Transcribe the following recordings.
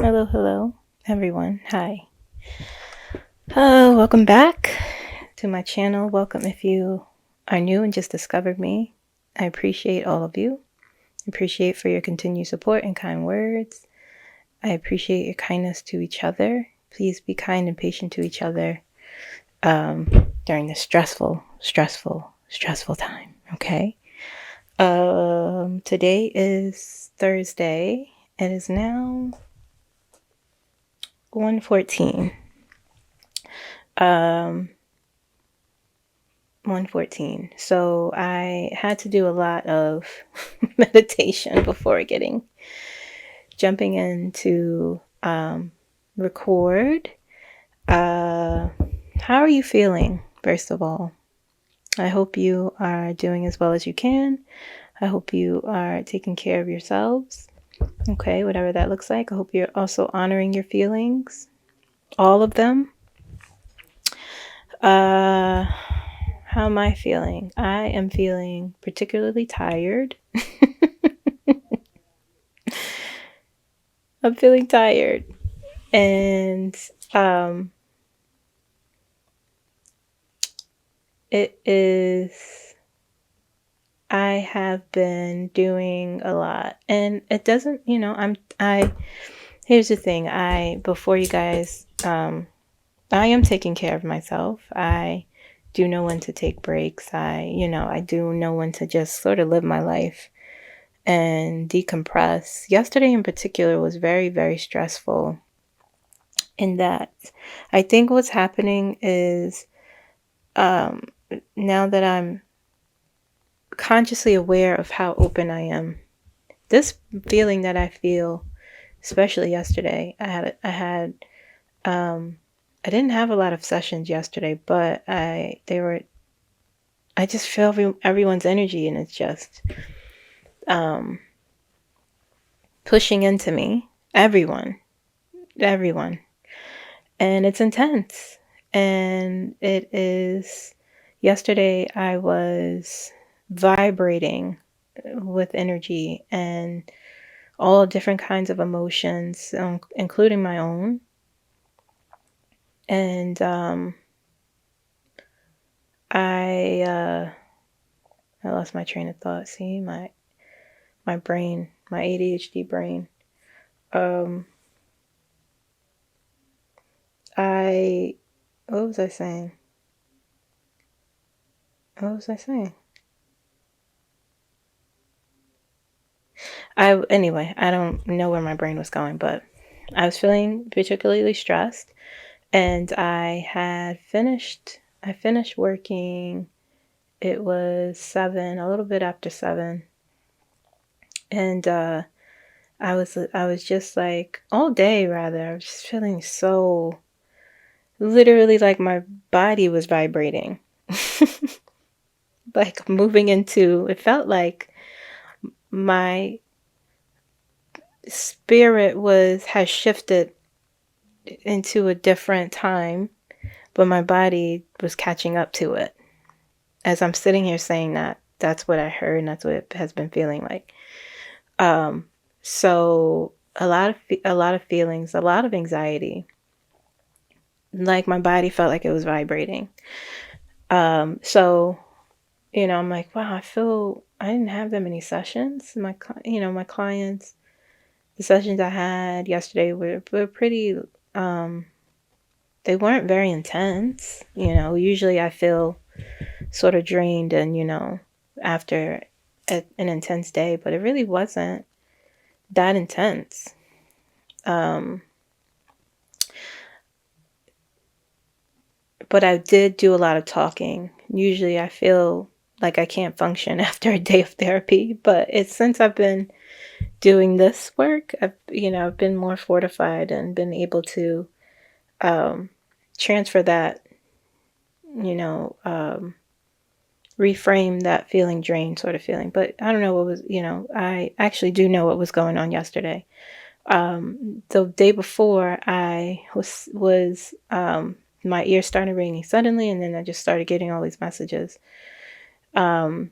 Hello, everyone. Hi. Welcome back to my channel. Welcome if you are new and just discovered me. I appreciate all of you. I appreciate for your continued support and kind words. I appreciate your kindness to each other. Please be kind and patient to each other during this stressful time. Okay. Today is Thursday. It is now 1:14. 1:14. So I had to do a lot of meditation before jumping into record. How are you feeling, first of all? I hope you are doing as well as you can. I hope you are taking care of yourselves. Okay, whatever that looks like. I hope you're also honoring your feelings. All of them. How am I feeling? I am feeling particularly tired. I'm feeling tired. And I have been doing a lot. And it doesn't, here's the thing. Before you guys, I am taking care of myself. I do know when to take breaks. I do know when to just sort of live my life and decompress. Yesterday in particular was very, very stressful in that I think what's happening is now that I'm consciously aware of how open I am, this feeling that I feel, especially yesterday, I didn't have a lot of sessions yesterday, but I just feel everyone's energy, and it's just pushing into me. Everyone. And it's intense. And it is, yesterday I was vibrating with energy and all different kinds of emotions, including my own. And I lost my train of thought. See, my brain, my ADHD brain. What was I saying? Anyway, I don't know where my brain was going, but I was feeling particularly stressed, and I finished working. It was 7, a little bit after 7. And I was just like, all day rather, I was just feeling so, literally like my body was vibrating. Like moving into, it felt like my spirit has shifted into a different time, but my body was catching up to it. As I'm sitting here saying that, that's what I heard, and that's what it has been feeling like. So a lot of feelings, a lot of anxiety. Like my body felt like it was vibrating. So, I'm like, wow, I didn't have that many sessions. My clients, the sessions I had yesterday were pretty, they weren't very intense. Usually I feel sort of drained and, after an intense day, but it really wasn't that intense. But I did do a lot of talking. Usually I feel like I can't function after a day of therapy, but it's since I've been doing this work, I've been more fortified and been able to transfer that, reframe that feeling drained sort of feeling. But I don't know what was, I actually do know what was going on yesterday. The day before, I was my ears started ringing suddenly, and then I just started getting all these messages. And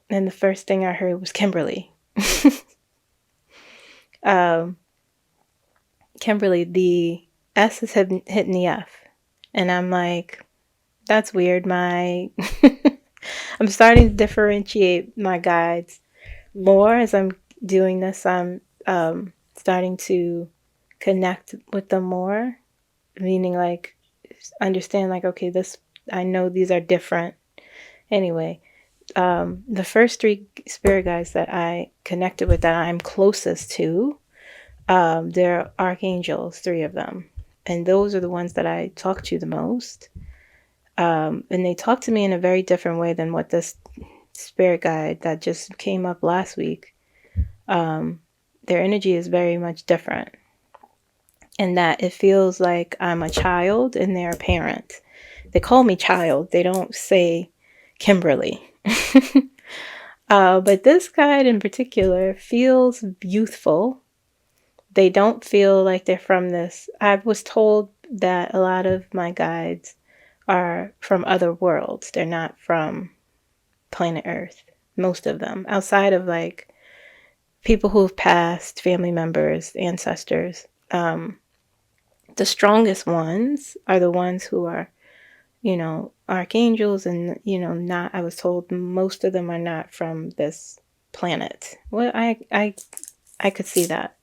the first thing I heard was Kimberly. Kimberly, the S is hitting the F. And I'm like, that's weird. I'm starting to differentiate my guides more as I'm doing this. I'm starting to connect with them more, meaning like understand like, okay, I know these are different. Anyway, the first 3 spirit guides that I connected with, that I'm closest to, they're archangels, 3 of them. And those are the ones that I talk to the most. And they talk to me in a very different way than what this spirit guide that just came up last week. Their energy is very much different. In that it feels like I'm a child and they're a parent. They call me child. They don't say Kimberly. But this guide in particular feels youthful. They don't feel like they're from this. I was told that a lot of my guides are from other worlds. They're not from planet Earth. Most of them. Outside of like people who have passed, family members, ancestors. The strongest ones are the ones who are, archangels, and, not, I was told most of them are not from this planet. Well, I could see that.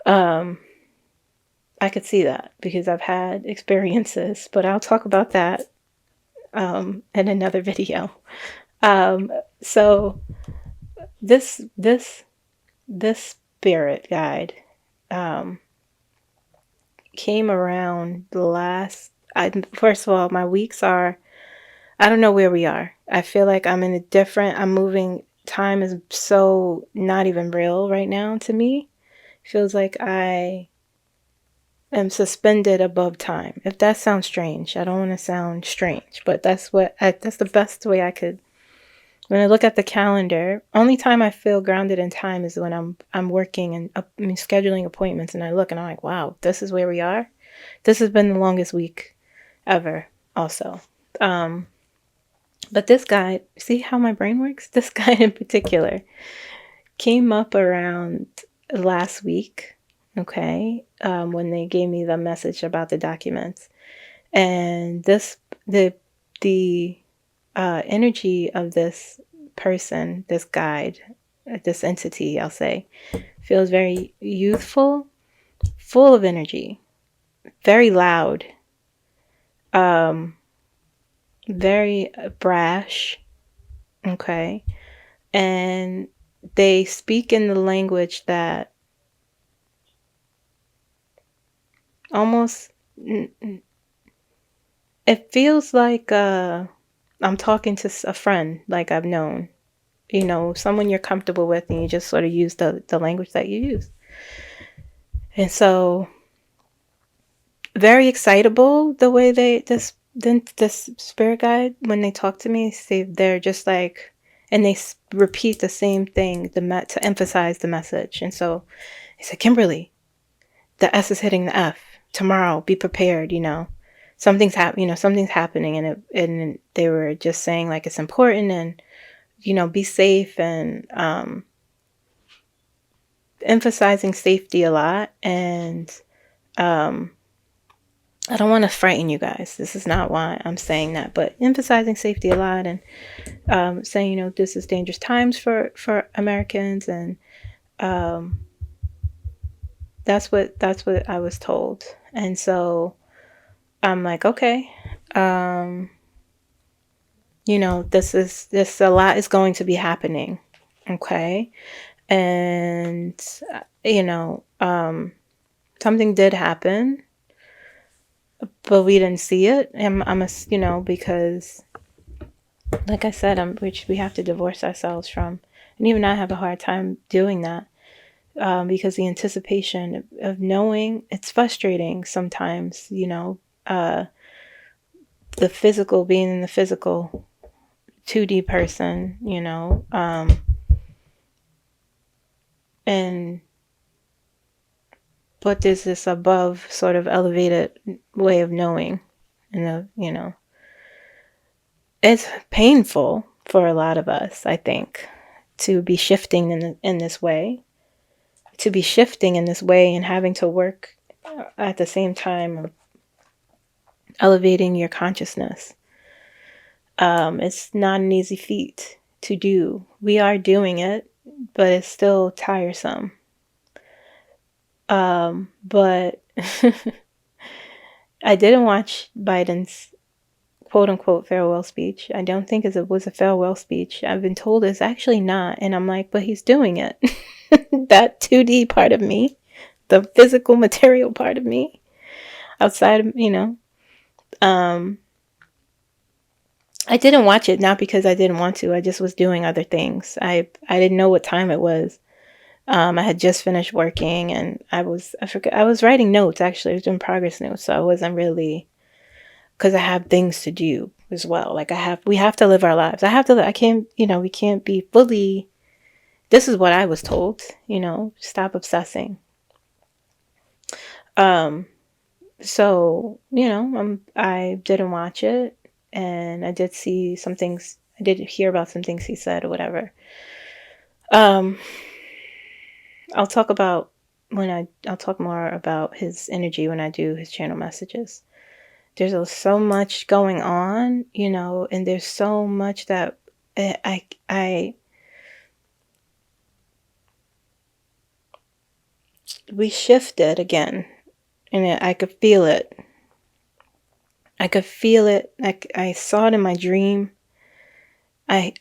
I could see that because I've had experiences, but I'll talk about that in another video. So this spirit guide came around first of all, my weeks are, I don't know where we are. I feel like I'm moving, time is so not even real right now to me. It feels like I am suspended above time. If that sounds strange, I don't want to sound strange, but that's the best way I could. When I look at the calendar, only time I feel grounded in time is when I'm working and scheduling appointments, and I look and I'm like, wow, this is where we are. This has been the longest week ever also. But this guide, see how my brain works? This guy in particular came up around last week, okay, when they gave me the message about the documents. And the energy of this person, this guide, this entity, I'll say, feels very youthful, full of energy, very loud, very brash, okay, and they speak in the language that almost, it feels like I'm talking to a friend, like I've known, someone you're comfortable with, and you just sort of use the language that you use. And so very excitable the way this spirit guide, when they talk to me, they're just like, and they repeat the same thing to emphasize the message. And so they said, Kimberly, the S is hitting the F. Tomorrow, be prepared, something's happening. And they were just saying like, it's important, and, be safe, and emphasizing safety a lot. And I don't want to frighten you guys. This is not why I'm saying that, but emphasizing safety a lot, and saying, this is dangerous times for Americans. And that's what I was told. And so I'm like, okay, this a lot is going to be happening. Okay. And, something did happen, but we didn't see it. Because like I said, we have to divorce ourselves from, and even I have a hard time doing that, because the anticipation of knowing, it's frustrating sometimes, the physical, being in the physical 2D person, but there's this above sort of elevated way of knowing, and it's painful for a lot of us, I think, to be shifting in this way, to be shifting in this way and having to work at the same time of elevating your consciousness. It's not an easy feat to do. We are doing it, but it's still tiresome. But I didn't watch Biden's quote-unquote farewell speech. I don't think it was a farewell speech. I've been told it's actually not. And I'm like, but he's doing it. That 2D part of me, the physical material part of me, outside of, I didn't watch it, not because I didn't want to. I just was doing other things. I didn't know what time it was. I had just finished working, and I was writing notes, actually. I was doing progress notes, so I wasn't really, because I have things to do as well. Like we have to live our lives. I can't, we can't be fully, this is what I was told, stop obsessing. So, I didn't watch it, and I did see some things, I did hear about some things he said or whatever. I'll talk more about his energy when I do his channel messages. There's so much going on, and there's so much that we shifted again, and I could feel it. Like I saw it in my dream. But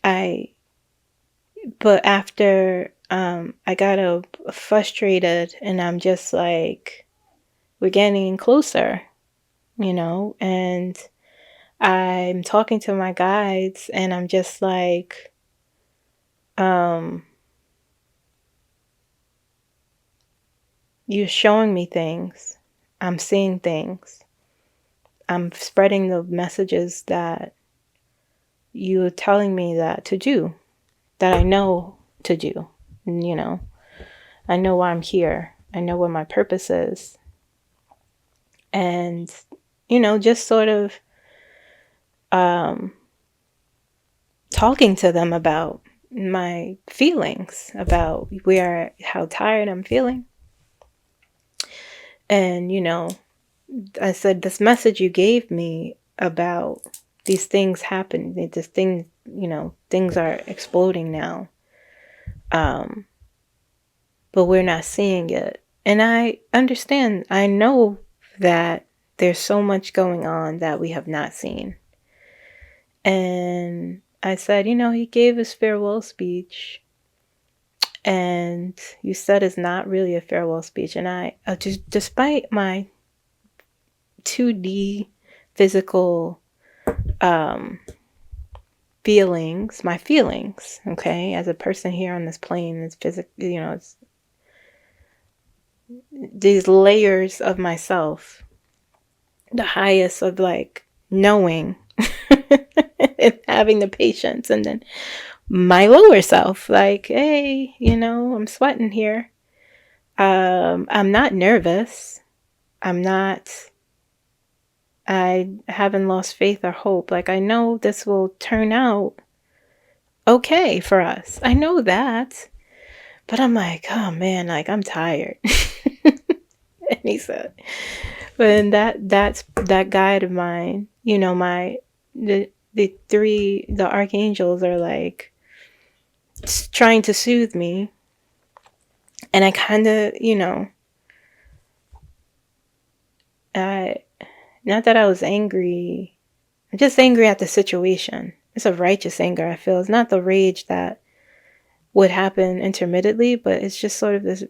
after I got frustrated, and I'm just like, we're getting closer, and I'm talking to my guides, and I'm just like, you're showing me things. I'm seeing things. I'm spreading the messages that you're telling me that to do, that I know to do. I know why I'm here. I know what my purpose is. And, just sort of talking to them about my feelings, about how tired I'm feeling. And, I said, this message you gave me about these things happen, this thing, things are exploding now. But we're not seeing it. And I understand, I know that there's so much going on that we have not seen. And I said, he gave his farewell speech, and you said it's not really a farewell speech. And I just, despite my 2D physical my feelings, okay, as a person here on this plane, it's physical, it's these layers of myself, the highest of like knowing and having the patience, and then my lower self, like, hey, I'm sweating here. I'm not nervous. I haven't lost faith or hope. Like, I know this will turn out okay for us. I know that. But I'm like, oh man, like, I'm tired. And he said, and that's that guide of mine, the archangels are like trying to soothe me. And I kind of, not that I was angry. I'm just angry at the situation. It's a righteous anger, I feel. It's not the rage that would happen intermittently, but it's just sort of this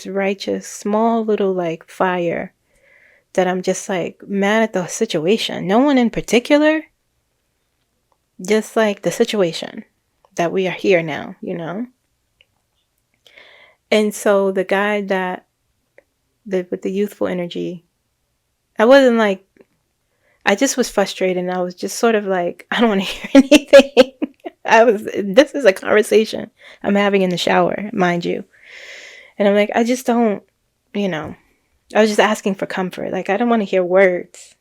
righteous, small little like fire that I'm just like mad at the situation. No one in particular, just like the situation that we are here now, And so the guy with the youthful energy, I wasn't like, I just was frustrated, and I was just sort of like, I don't want to hear anything. This is a conversation I'm having in the shower, mind you. And I'm like, I just don't, I was just asking for comfort. Like, I don't want to hear words.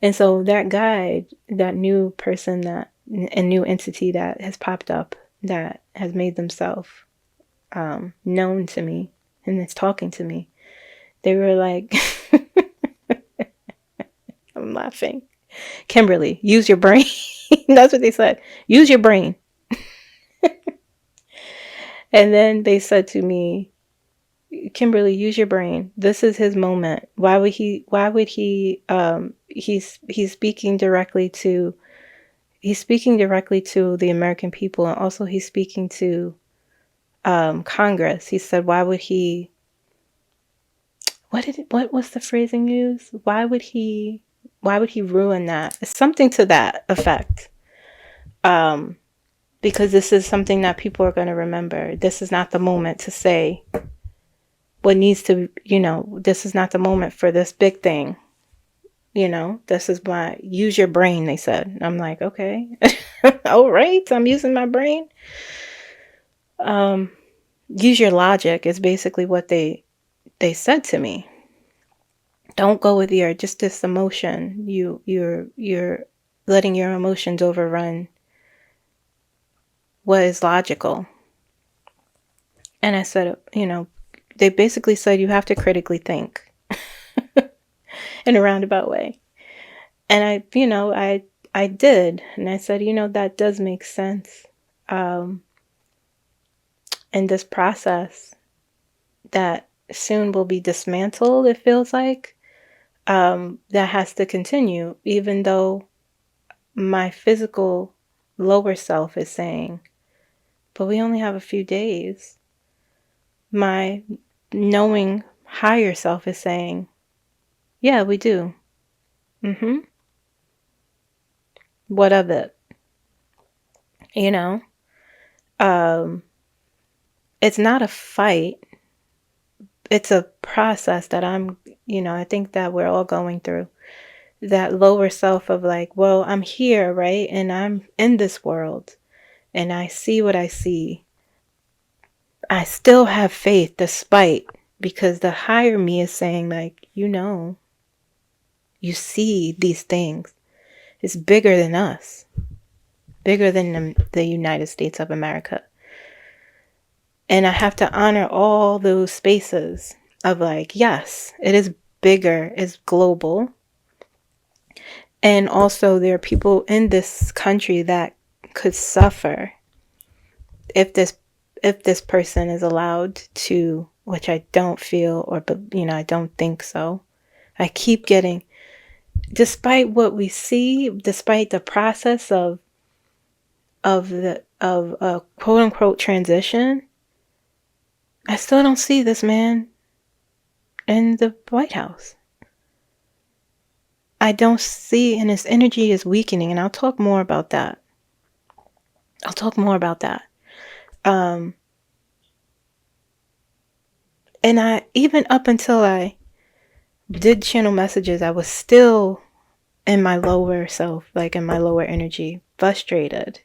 And so that guide, that new person, a new entity that has popped up, that has made themselves known to me and is talking to me, they were like, I'm laughing. Kimberly, use your brain. That's what they said. Use your brain. And then they said to me, Kimberly, use your brain. This is his moment. He's speaking directly to the American people, and also he's speaking to Congress. He said, why would he, what was the phrasing used? Why would he ruin that? It's something to that effect. Because this is something that people are going to remember. This is not the moment to say what needs to, this is not the moment for this big thing. This is why, use your brain, they said. I'm like, okay. All right, I'm using my brain. Use your logic is basically what they said to me. Don't go with this emotion. You're letting your emotions overrun what is logical. And I said, they basically said you have to critically think in a roundabout way. And I did. And I said, that does make sense. In this process that soon will be dismantled, it feels like, that has to continue, even though my physical lower self is saying, but we only have a few days. My knowing higher self is saying, yeah, we do. What of it? It's not a fight. It's a process that I think that we're all going through. That lower self of like, well, I'm here, right? And I'm in this world and I see what I see. I still have faith despite, because the higher me is saying like, you see these things. It's bigger than us. Bigger than the United States of America. And I have to honor all those spaces of like, yes, it is bigger, it's global. And also there are people in this country that could suffer if this person is allowed to, which I don't feel, I don't think so. I keep getting, despite what we see, despite the process of a quote unquote transition, I still don't see this man in the White House. I don't see, and his energy is weakening, and I'll talk more about that. And even up until I did channel messages, I was still in my lower self, like in my lower energy, frustrated.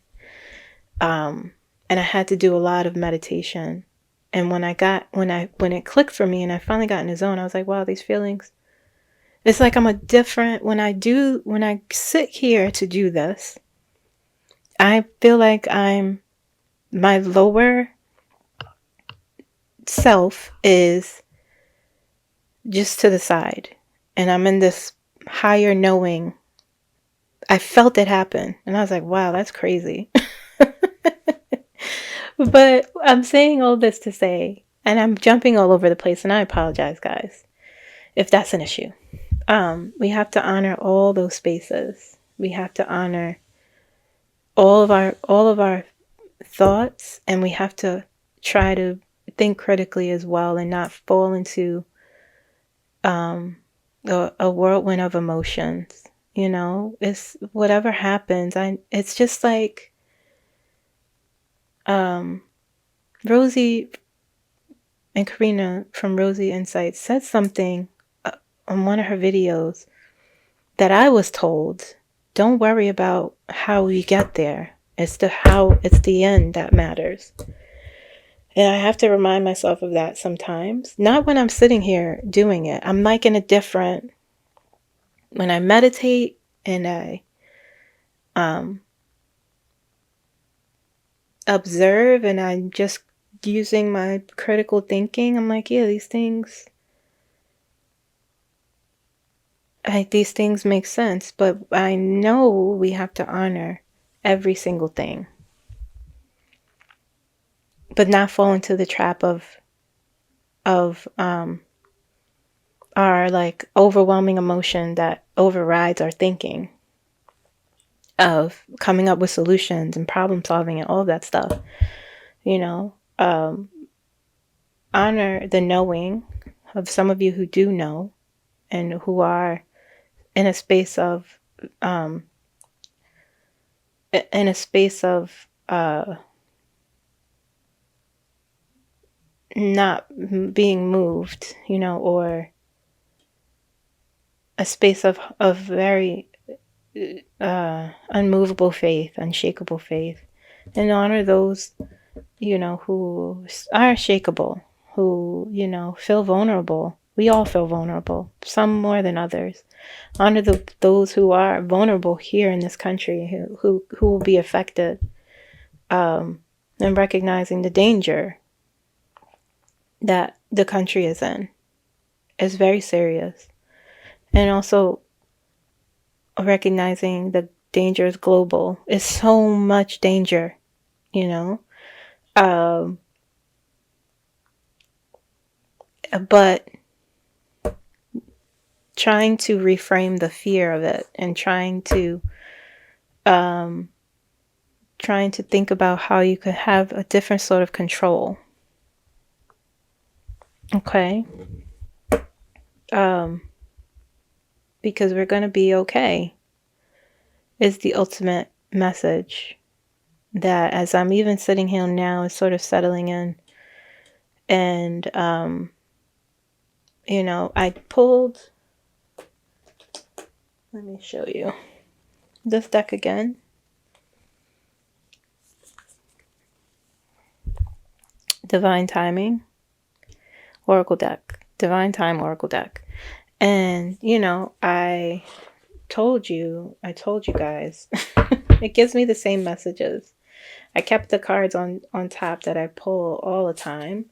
And I had to do a lot of meditation. And when it clicked for me and I finally got in the zone, I was like, wow, these feelings. It's like when I sit here to do this, I feel like my lower self is just to the side. And I'm in this higher knowing. I felt it happen. And I was like, wow, that's crazy. But I'm saying all this to say, and I'm jumping all over the place, and I apologize, guys, if that's an issue. We have to honor all those spaces. We have to honor all of our thoughts, and we have to try to think critically as well and not fall into a whirlwind of emotions. It's whatever happens. It's just like Rosie and Karina from Rosie Insights said something on one of her videos that I was told, don't worry about how we get there. It's the end that matters. And I have to remind myself of that sometimes. Not when I'm sitting here doing it. I'm like in a different, when I meditate and I observe and I'm just using my critical thinking, I'm like, yeah, these things make sense, but I know we have to honor every single thing, but not fall into the trap of our like overwhelming emotion that overrides our thinking, of coming up with solutions and problem solving and all of that stuff. Honor the knowing of some of you who do know and who are in a space of not being moved, or a space of very unmovable faith, unshakable faith, and honor those, who are shakeable, who, feel vulnerable. We all feel vulnerable, some more than others. Honor those who are vulnerable here in this country, who will be affected, and recognizing the danger that the country is in is very serious. And also recognizing the danger is global. It's so much danger, but trying to reframe the fear of it and trying to think about how you could have a different sort of control. Okay. Because we're going to be okay is the ultimate message that, as I'm even sitting here now, is sort of settling in. And, I pulled, let me show you this deck again. Divine Timing Oracle deck. Divine Time Oracle deck. And, I told you guys, it gives me the same messages. I kept the cards on top that I pull all the time.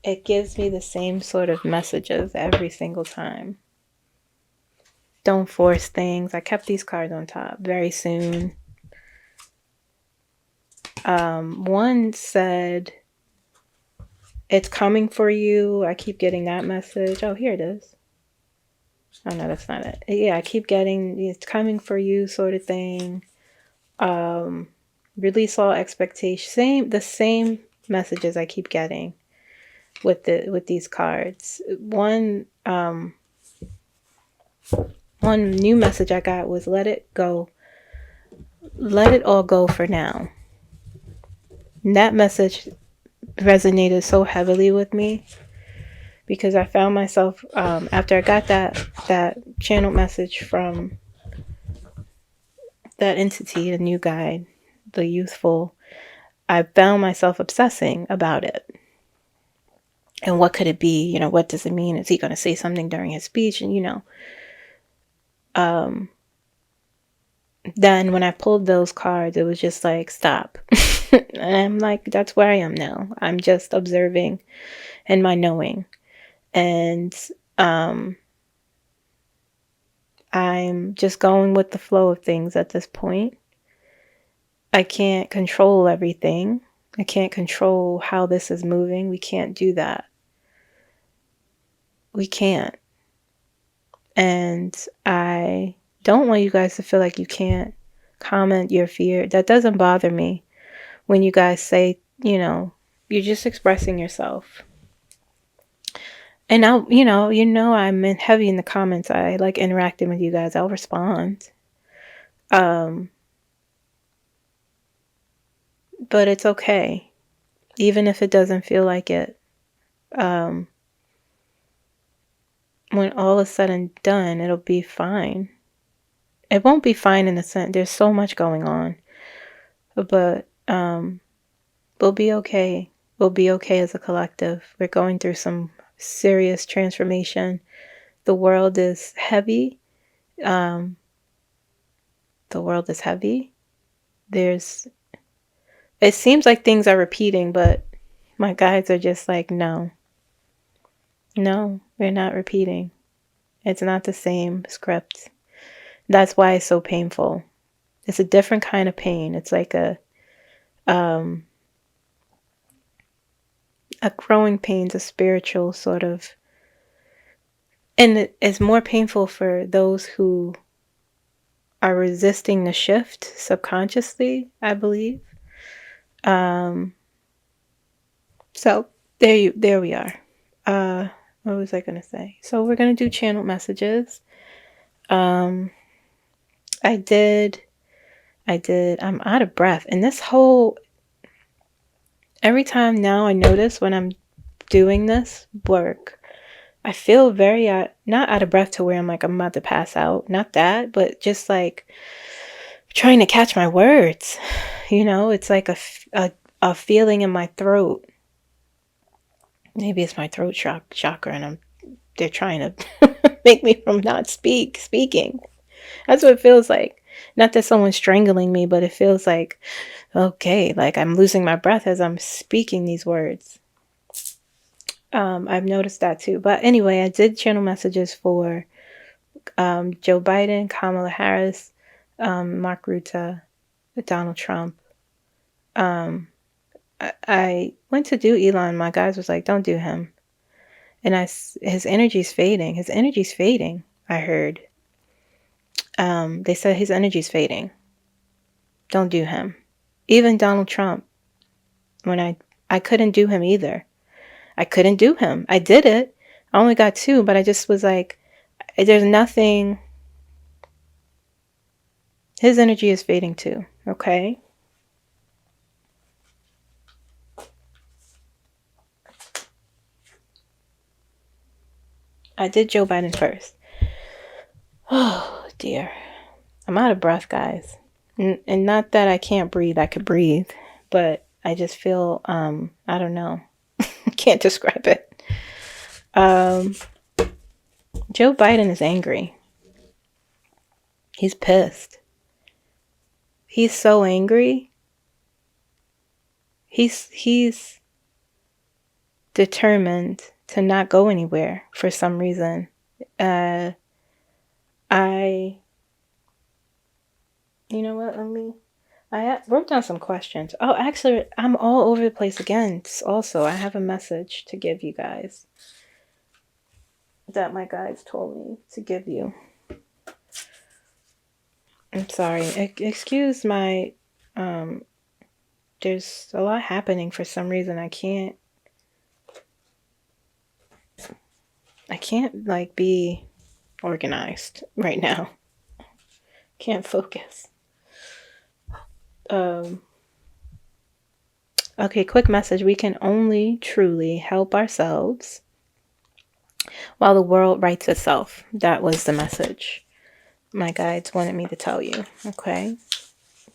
It gives me the same sort of messages every single time. Don't force things. I kept these cards on top. Very soon. One said, it's coming for you. I keep getting that message. Oh, here it is. Oh, no, that's not it. Yeah, I keep getting it's coming for you sort of thing. Release all expectations. The same messages I keep getting with these cards. One new message I got was, let it go. Let it all go for now. And that message resonated so heavily with me, because I found myself, after I got that channeled message from that entity, the new guide, the youthful, I found myself obsessing about it. And what could it be? What does it mean? Is he going to say something during his speech? And, then when I pulled those cards, it was just like, stop. And I'm like, that's where I am now. I'm just observing and my knowing. And I'm just going with the flow of things at this point. I can't control everything. I can't control how this is moving. We can't do that. We can't. And I don't want you guys to feel like you can't comment your fear. That doesn't bother me when you guys say, you're just expressing yourself. And I'm heavy in the comments. I like interacting with you guys. I'll respond. But it's okay. Even if it doesn't feel like it. When all is said and done, it'll be fine. It won't be fine in the sense, there's so much going on. But we'll be okay. We'll be okay as a collective. We're going through some serious transformation. The world is heavy. The world is heavy. There's it seems like things are repeating, but my guides are just like, no, we're not repeating. It's not the same script. That's why it's so painful. It's a different kind of pain. It's like a growing pain, a spiritual sort of, and it's more painful for those who are resisting the shift subconsciously, I believe. So there we are. What was I gonna say? So we're gonna do channeled messages. I did. I'm out of breath, and this whole, every time now I notice when I'm doing this work, I feel very not out of breath to where I'm like I'm about to pass out. Not that, but just like trying to catch my words. You know, it's like a feeling in my throat. Maybe it's my throat chakra, and they're trying to make me from not speaking. That's what it feels like. Not that someone's strangling me, but it feels like, okay, like I'm losing my breath as I'm speaking these words. I've noticed that too. But anyway, I did channel messages for Joe Biden, Kamala Harris, Mark Rutte, Donald Trump. I went to do Elon. My guys was like, don't do him. And his energy's fading. His energy's fading, I heard. They said his energy's fading. Don't do him. Even Donald Trump, when I couldn't do him either. I couldn't do him. I did it. I only got 2, but I just was like, there's nothing. His energy is fading too, okay? I did Joe Biden first. Oh, dear. I'm out of breath, guys. And not that I can't breathe. I could breathe. But I just feel, I don't know. Can't describe it. Joe Biden is angry. He's pissed. He's so angry. He's determined to not go anywhere for some reason. You know what, I wrote down some questions. Oh, actually, I'm all over the place again. Also, I have a message to give you guys that my guides told me to give you. I'm sorry. Excuse my, there's a lot happening for some reason. I can't like be organized right now. Can't focus. Okay, quick message. We can only truly help ourselves while the world rights itself. That was the message my guides wanted me to tell you. Okay.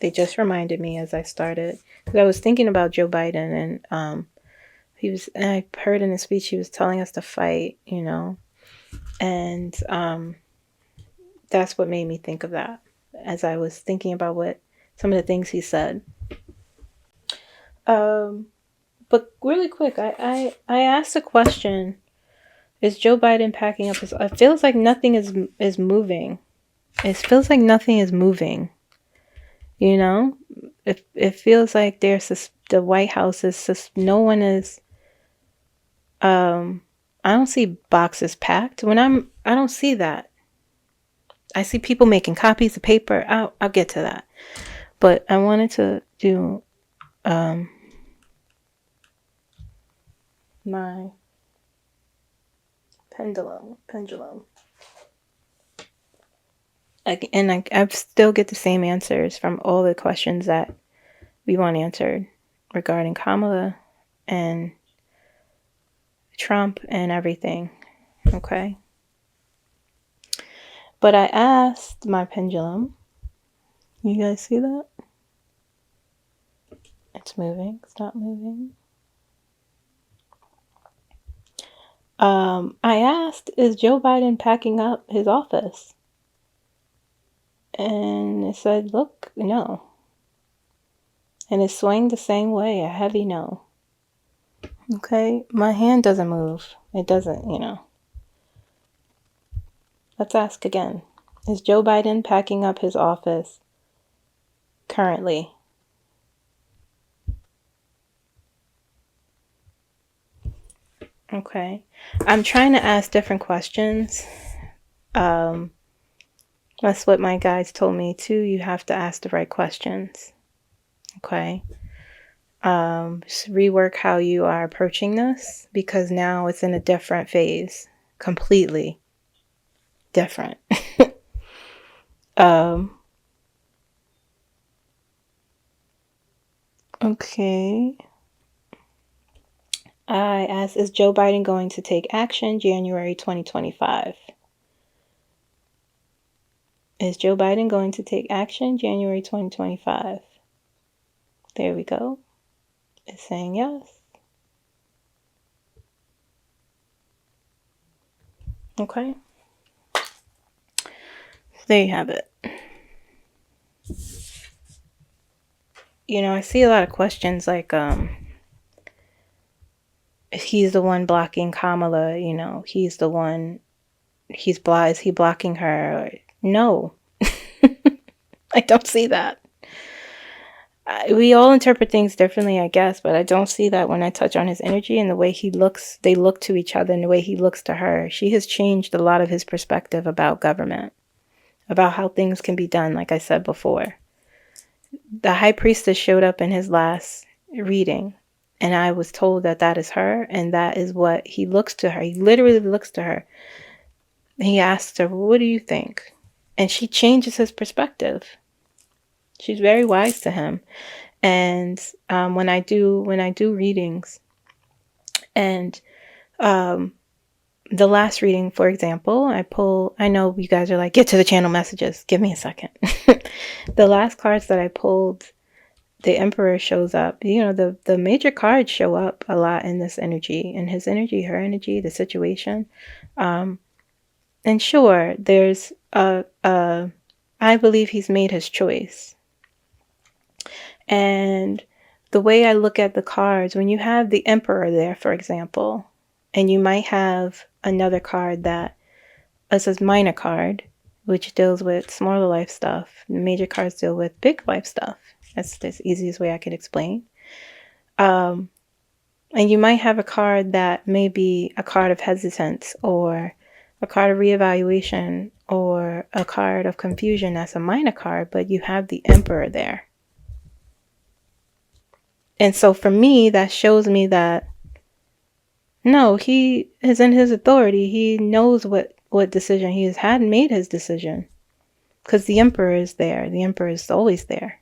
They just reminded me as I started, because I was thinking about Joe Biden, and I heard in his speech he was telling us to fight, you know, and that's what made me think of that as I was thinking about what some of the things he said. But really quick, I asked a question: is Joe Biden packing up his? It feels like nothing is moving. It feels like nothing is moving. You know, it feels like the White House is no one is. I don't see boxes packed. I don't see that. I see people making copies of paper. I'll get to that. But I wanted to do my pendulum. I still get the same answers from all the questions that we want answered regarding Kamala and Trump and everything. Okay. But I asked my pendulum. You guys see that? It's moving. It's not moving. I asked, is Joe Biden packing up his office? And it said, look, no. And it swung the same way, a heavy no. Okay, my hand doesn't move. It doesn't, you know. Let's ask again. Is Joe Biden packing up his office currently? Okay. I'm trying to ask different questions. That's what my guides told me too. You have to ask the right questions. Okay. Just rework how you are approaching this, because now it's in a different phase. Completely different. Okay. I asked, is Joe Biden going to take action January 2025? Is Joe Biden going to take action January 2025? There we go. It's saying yes. Okay. There you have it. You know, I see a lot of questions like, he's the one blocking Kamala, you know, he's the one, is he blocking her? No. I don't see that. We all interpret things differently, I guess, but I don't see that when I touch on his energy and the way he looks. They look to each other and the way he looks to her. She has changed a lot of his perspective about government, about how things can be done, like I said before. The high priestess showed up in his last reading, and I was told that that is her, and that is what he looks to her. He literally looks to her. He asks her, what do you think? And she changes his perspective. She's very wise to him. And when I do readings, and the last reading, for example, I know you guys are like, get to the channel messages. Give me a second. The last cards that I pulled, the Emperor shows up. You know, the major cards show up a lot in this energy, in his energy, her energy, the situation. And sure, there's I believe he's made his choice. And the way I look at the cards, when you have the Emperor there, for example, and you might have another card that is a minor card, which deals with smaller life stuff. The major cards deal with big life stuff. That's the easiest way I could explain. And you might have a card that may be a card of hesitance, or a card of reevaluation, or a card of confusion. That's a minor card, but you have the Emperor there. And so for me, that shows me that, no, he is in his authority. He knows what decision he has had and made his decision. Because the Emperor is there. The Emperor is always there.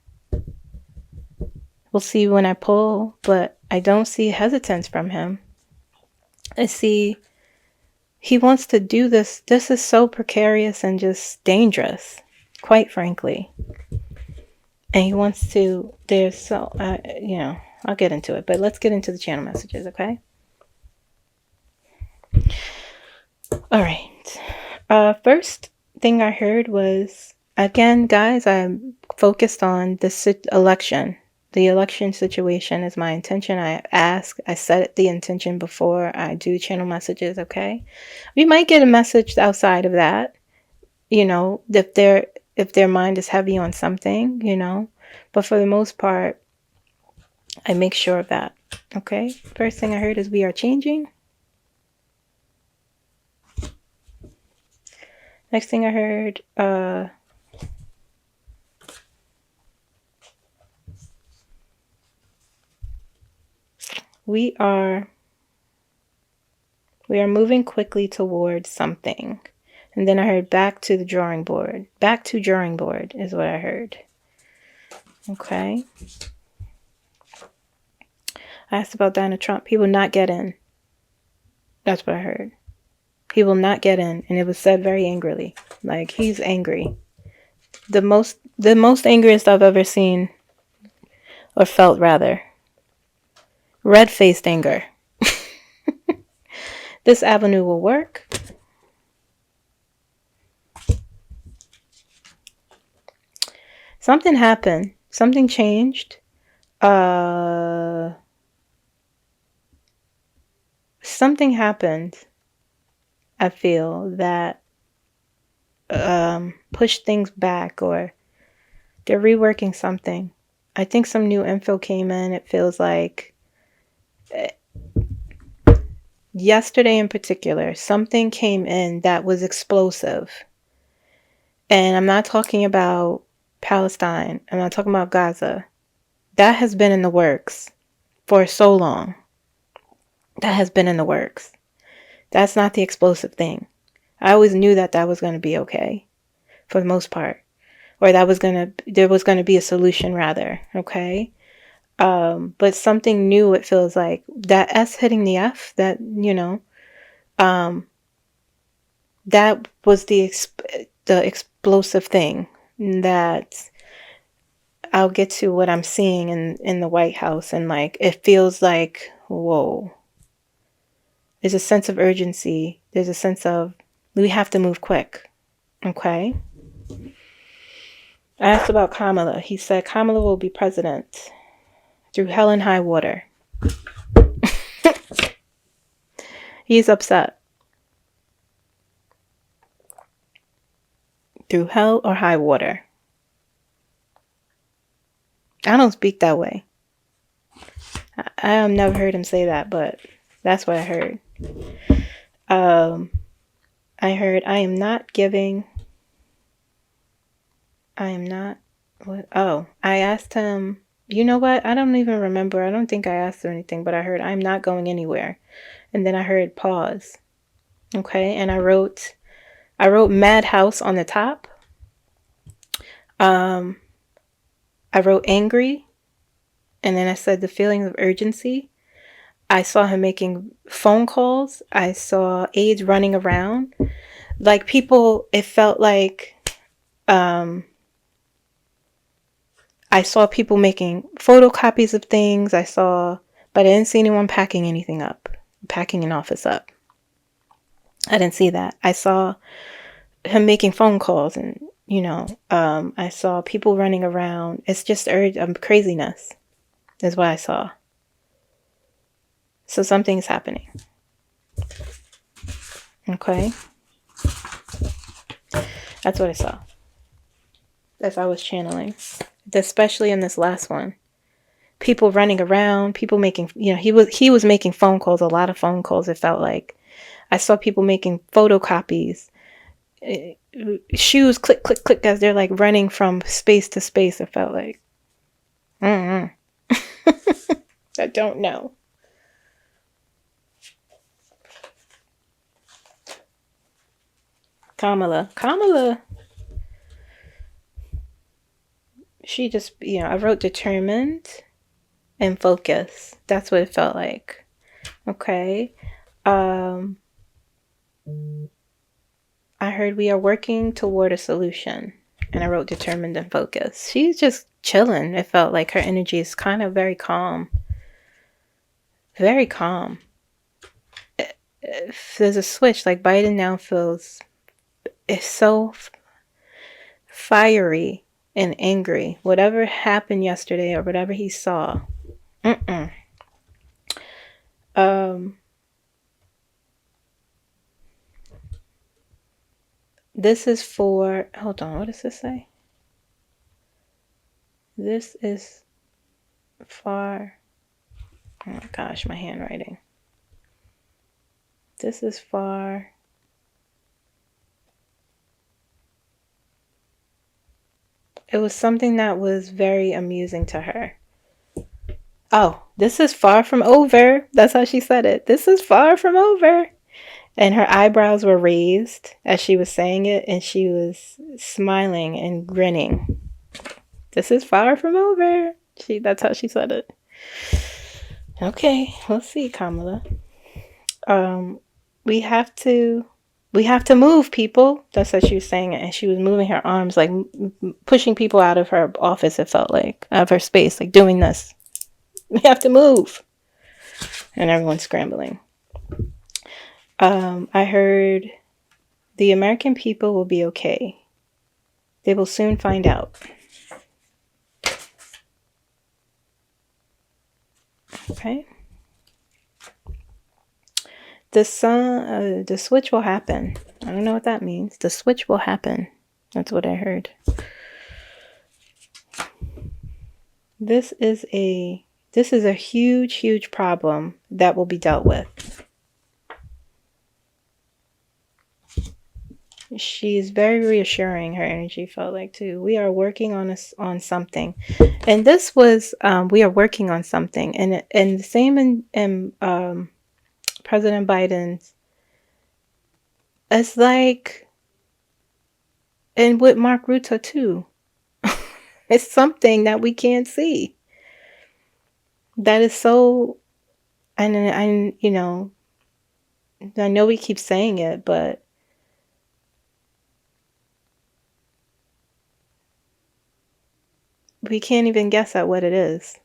We'll see when I pull, but I don't see hesitance from him. I see he wants to do this. This is so precarious and just dangerous, quite frankly. And he wants to, there's so, you know, I'll get into it, but let's get into the channel messages, okay? All right. First thing I heard was, again, guys, I'm focused on this election. The election situation is my intention. I set the intention before I do channel messages, okay? We might get a message outside of that, you know, if their mind is heavy on something, you know. But for the most part, I make sure of that, okay? First thing I heard is we are changing. Next thing I heard, we are moving quickly towards something. And then I heard back to the drawing board. Back to drawing board is what I heard. Okay. I asked about Donald Trump. He will not get in. That's what I heard. He will not get in. And it was said very angrily. Like, he's angry. The most angriest I've ever seen, or felt rather. Red-faced anger. This avenue will work. Something happened. Something changed. something happened, I feel, that pushed things back, or they're reworking something. I think some new info came in. It feels like yesterday in particular, something came in that was explosive. And I'm not talking about Palestine. I'm not talking about Gaza. That has been in the works for so long. That has been in the works. That's not the explosive thing. I always knew that that was going to be okay for the most part. Or there was going to be a solution rather, okay? But something new, it feels like. That S hitting the F, that, that was the explosive thing that I'll get to what I'm seeing in the White House. And like, it feels like, whoa. There's a sense of urgency. There's a sense of, we have to move quick. Okay? I asked about Kamala. He said Kamala will be president through hell and high water. He's upset. Through hell or high water. I don't speak that way. I have never heard him say that, but that's what I heard. I heard, I am not. What? Oh, I asked him, you know what? I don't even remember. I don't think I asked him anything, but I heard, I'm not going anywhere. And then I heard pause. Okay. And I wrote madhouse on the top. I wrote angry. And then I said the feeling of urgency. I saw him making phone calls. I saw aides running around. Like people, it felt like I saw people making photocopies of things. But I didn't see anyone packing anything up, packing an office up. I didn't see that. I saw him making phone calls and, I saw people running around. It's just craziness is what I saw. So something's happening. Okay. That's what I saw. As I was channeling. Especially in this last one. People running around, people making, he was making phone calls, a lot of phone calls, it felt like. I saw people making photocopies. Shoes click, click, click as they're like running from space to space, it felt like. I don't know. Kamala, she just, I wrote determined and focus. That's what it felt like. Okay. I heard we are working toward a solution. And I wrote determined and focused. She's just chilling. It felt like her energy is kind of very calm. Very calm. If there's a switch, like Biden now feels, it's so fiery and angry. Whatever happened yesterday or whatever he saw. This is for, hold on, what does this say? This is far, oh my gosh, my handwriting. This is far. It was something that was very amusing to her. Oh, this is far from over. That's how she said it. This is far from over. And her eyebrows were raised as she was saying it, and she was smiling and grinning. This is far from over. That's how she said it. Okay, we'll see, Kamala. We have to move, people. That's how she was saying it, and she was moving her arms, like pushing people out of her office. It felt like out of her space, like doing this. We have to move, and everyone's scrambling. I heard the American people will be okay. They will soon find out. Okay. The sun, the switch will happen. I don't know what that means. The switch will happen. That's what I heard. This is a huge, huge problem that will be dealt with. She's very reassuring. Her energy felt like too. We are working on something, and this was we are working on something, and the same in President Biden's. It's like, and with Mark Rutte too. It's something that we can't see. That is so, and I know we keep saying it, but we can't even guess at what it is.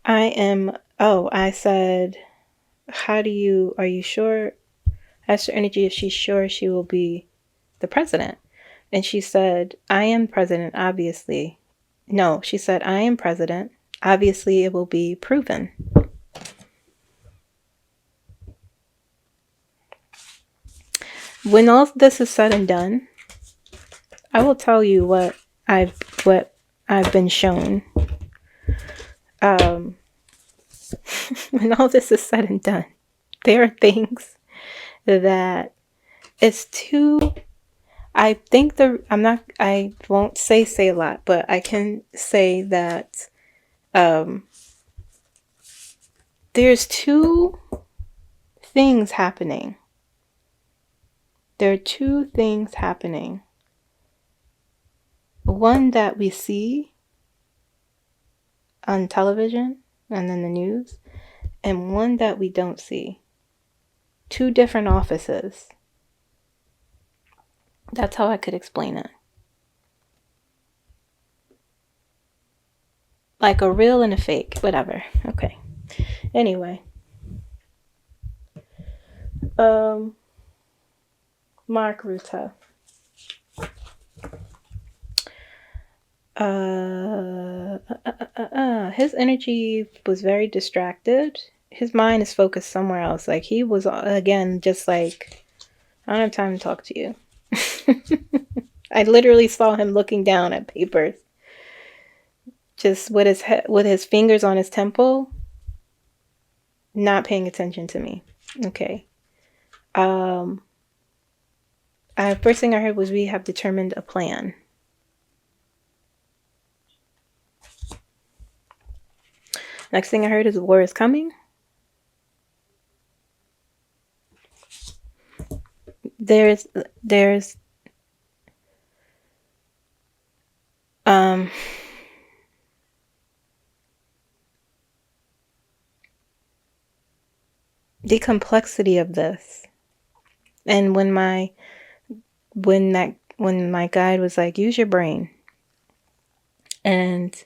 I said, are you sure? Asked her energy if she's sure she will be the president. And she said, I am president, obviously. No, she said, I am president. Obviously, it will be proven. When all this is said and done, I will tell you what I've been shown. When all this is said and done, there are things that it's too. I think I won't say a lot, but I can say that there's two things happening. There are two things happening. One that we see on television and in the news, and one that we don't see. Two different offices. That's how I could explain it. Like a real and a fake, whatever. Okay. Anyway. Mark Rutte. His energy was very distracted. His mind is focused somewhere else. Like he was, again, just like, I don't have time to talk to you. I literally saw him looking down at papers. Just with his fingers on his temple, not paying attention to me. Okay. First thing I heard was we have determined a plan. Next thing I heard is war is coming. There's the complexity of this. And when my guide was like, use your brain. And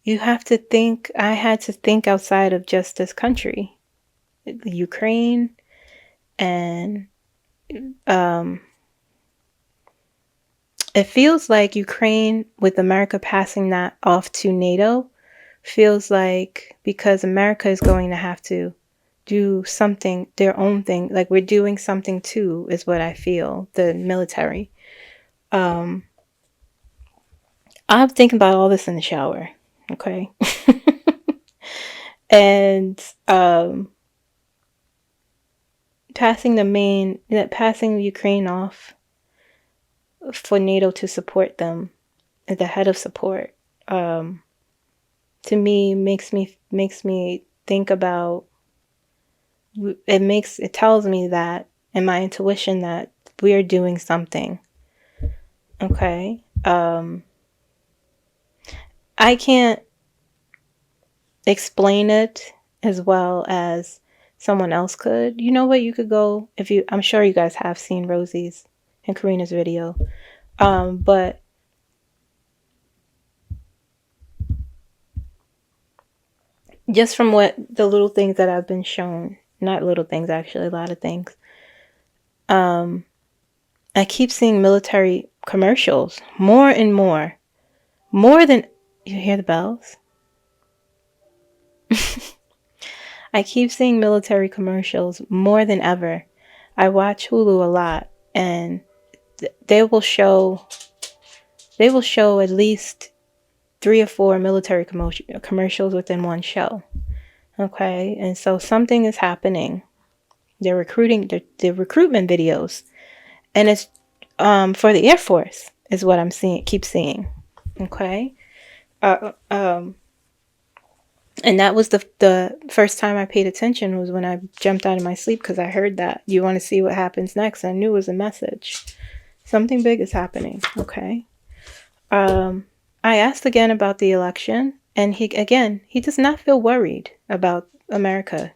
you have to think, I had to think outside of just this country. Ukraine and it feels like Ukraine, with America passing that off to NATO, feels like because America is going to have to do something, their own thing, like we're doing something too, is what I feel, the military. I'm thinking about all this in the shower, okay? And passing Ukraine off for NATO to support them at the head of support, to me makes me think about, it tells me that in my intuition that we are doing something. Okay. I can't explain it as well as someone else could. You know what? You could go, I'm sure you guys have seen Rosie's and Karina's video. But just from what the little things that I've been shown, not little things, actually, a lot of things. I keep seeing military commercials more and more than, you hear the bells? I keep seeing military commercials more than ever. I watch Hulu a lot, and they will show at least 3 or 4 military commercials within one show. Okay, and so something is happening. They're recruiting the recruitment videos, and it's for the Air Force is what I'm keep seeing. Okay, and that was the first time I paid attention was when I jumped out of my sleep, because I heard that you want to see what happens next. I knew it was a message. Something big is happening. Okay. I asked again about the election, and he does not feel worried about America.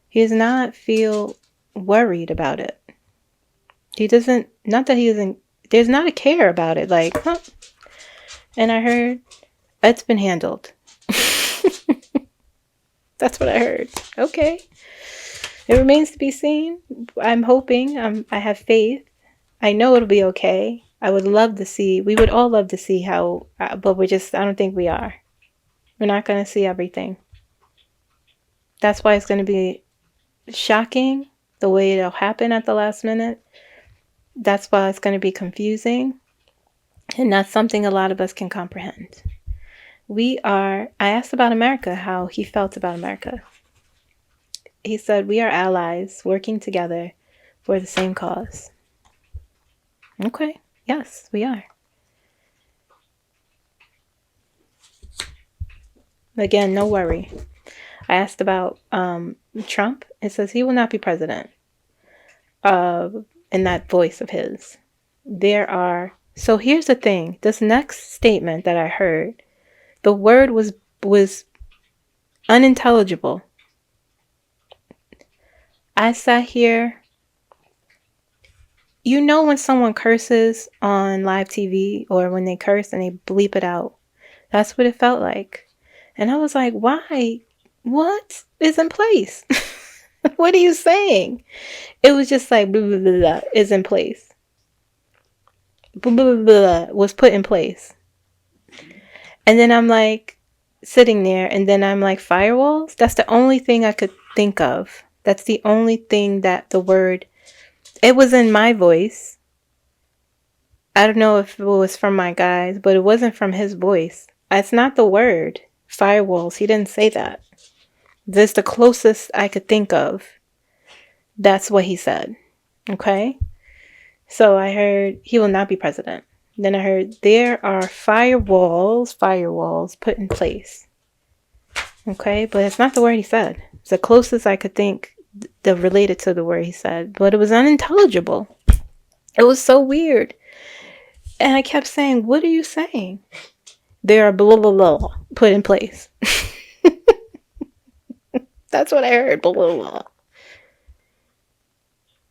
He does not feel worried about it. He doesn't, not that he doesn't, there's not a care about it. Like, huh. And I heard it's been handled. That's what I heard. Okay. It remains to be seen. I'm hoping. I have faith. I know it'll be okay. I would love to see. We would all love to see how, but I don't think we are. We're not going to see everything. That's why it's going to be shocking the way it'll happen at the last minute. That's why it's going to be confusing. And not something a lot of us can comprehend. I asked about America, how he felt about America. He said, we are allies working together for the same cause. Okay. Yes, we are. Again, no worry. I asked about Trump. It says he will not be president. In that voice of his. So here's the thing. This next statement that I heard, the word was unintelligible. I sat here. You know when someone curses on live TV, or when they curse and they bleep it out? That's what it felt like. And I was like, why? What is in place? What are you saying? It was just like, blah, blah, blah, blah, is in place. Blah, blah, blah, blah, was put in place. And then I'm like, sitting there, and then I'm like, firewalls? That's the only thing I could think of. That's the only thing that the word, it was in my voice. I don't know if it was from my guys, but it wasn't from his voice. It's not the word. Firewalls. He didn't say that. This is the closest I could think of. That's what he said. Okay? So I heard he will not be president. Then I heard there are firewalls put in place. Okay? But it's not the word he said. It's the closest I could think that related to the word he said. But it was unintelligible. It was so weird. And I kept saying, what are you saying? There are blah, blah, blah put in place. That's what I heard. Blah, blah, blah.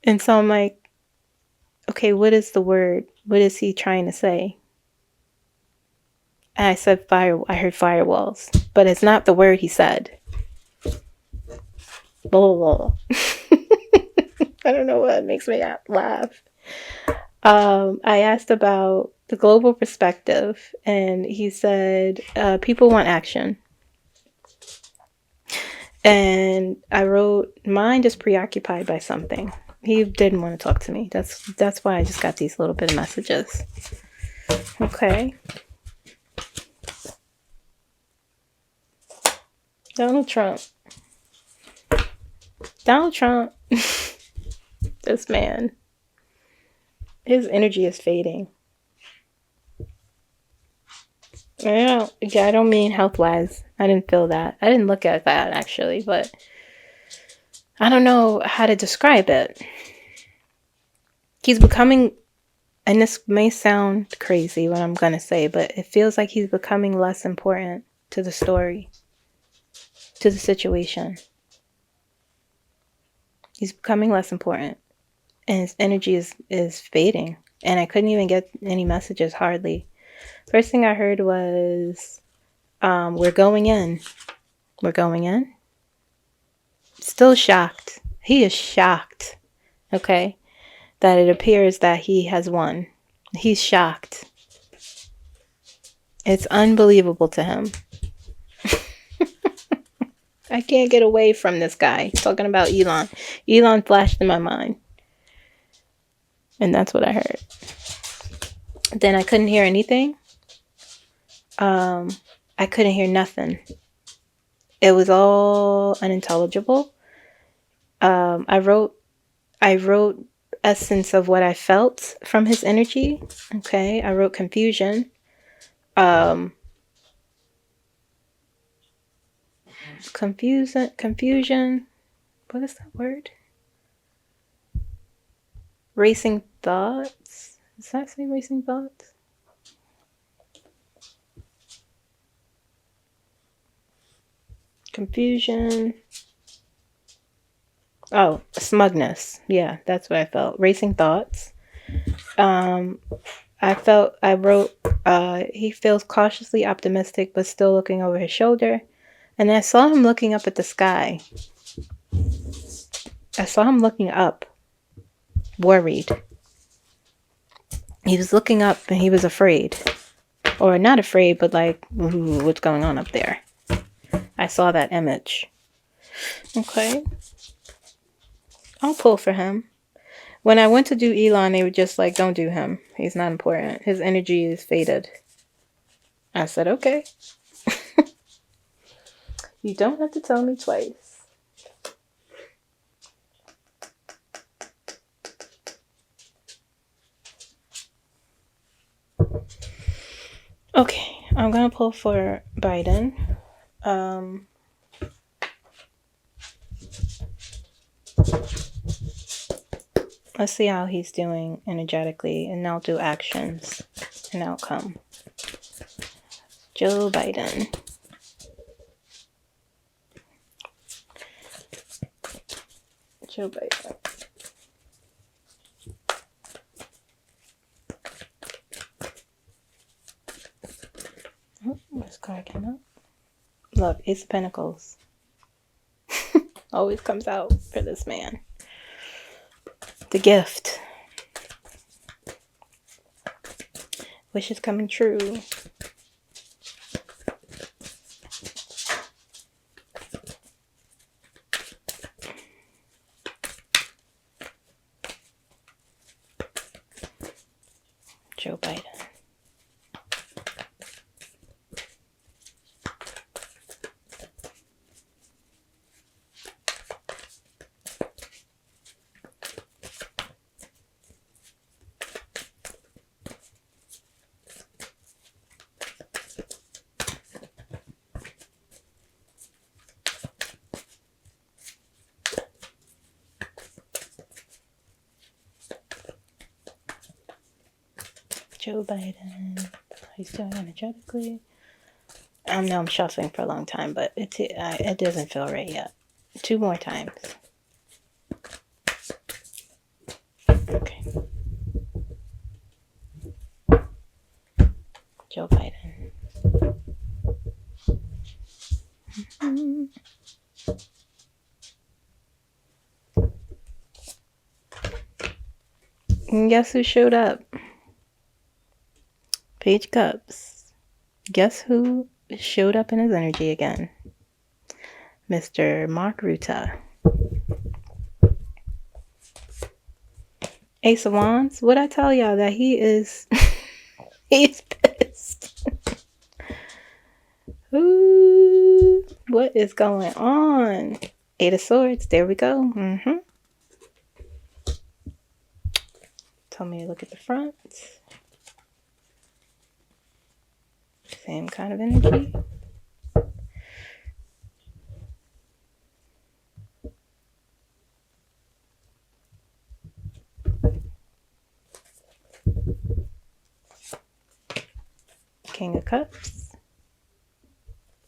And so I'm like, okay, what is the word? What is he trying to say? And I said I heard firewalls. But it's not the word he said. Blah, blah, blah. I don't know what makes me laugh. I asked about the global perspective, and he said, people want action. And I wrote, mind is preoccupied by something. He didn't want to talk to me. That's why I just got these little bit of messages. Okay. Donald Trump. This man. His energy is fading. I don't mean health-wise. I didn't feel that. I didn't look at that, actually, but I don't know how to describe it. He's becoming, and this may sound crazy what I'm going to say, but it feels like he's becoming less important to the story, to the situation. He's becoming less important, and his energy is fading, and I couldn't even get any messages, hardly. First thing I heard was, we're going in. We're going in. Still shocked. He is shocked. Okay. That it appears that he has won. He's shocked. It's unbelievable to him. I can't get away from this guy. Talking about Elon. Elon flashed in my mind. And that's what I heard. Then I couldn't hear anything. I couldn't hear nothing. It was all unintelligible. I wrote essence of what I felt from his energy. Okay, I wrote confusion. Confusion. What is that word? Racing thoughts. Does that say racing thoughts? Confusion. Oh, smugness. Yeah, that's what I felt. Racing thoughts. I wrote, he feels cautiously optimistic, but still looking over his shoulder. And I saw him looking up at the sky. I saw him looking up, worried. He was looking up and he was afraid. Or not afraid, but like, ooh, what's going on up there? I saw that image. Okay. I'll pull for him. When I went to do Elon, they were just like, don't do him. He's not important. His energy is faded. I said, okay. You don't have to tell me twice. Okay, I'm going to pull for Biden. Let's see how he's doing energetically, and I'll do actions and outcome. Joe Biden. Joe Biden. Oh, this card came up. Look, Ace of Pentacles. Always comes out for this man. The gift. Wishes coming true. Joe Biden. Joe Biden. He's doing energetically. I know I'm shuffling for a long time, but it doesn't feel right yet. 2 more times. Okay. Joe Biden. And guess who showed up? Page Cups. Guess who showed up in his energy again? Mr. Mark Rutte. Ace of Wands. What'd I tell y'all that he is... he's pissed. Ooh, what is going on? 8 of Swords. There we go. Tell me to look at the front. Same kind of energy. King of Cups.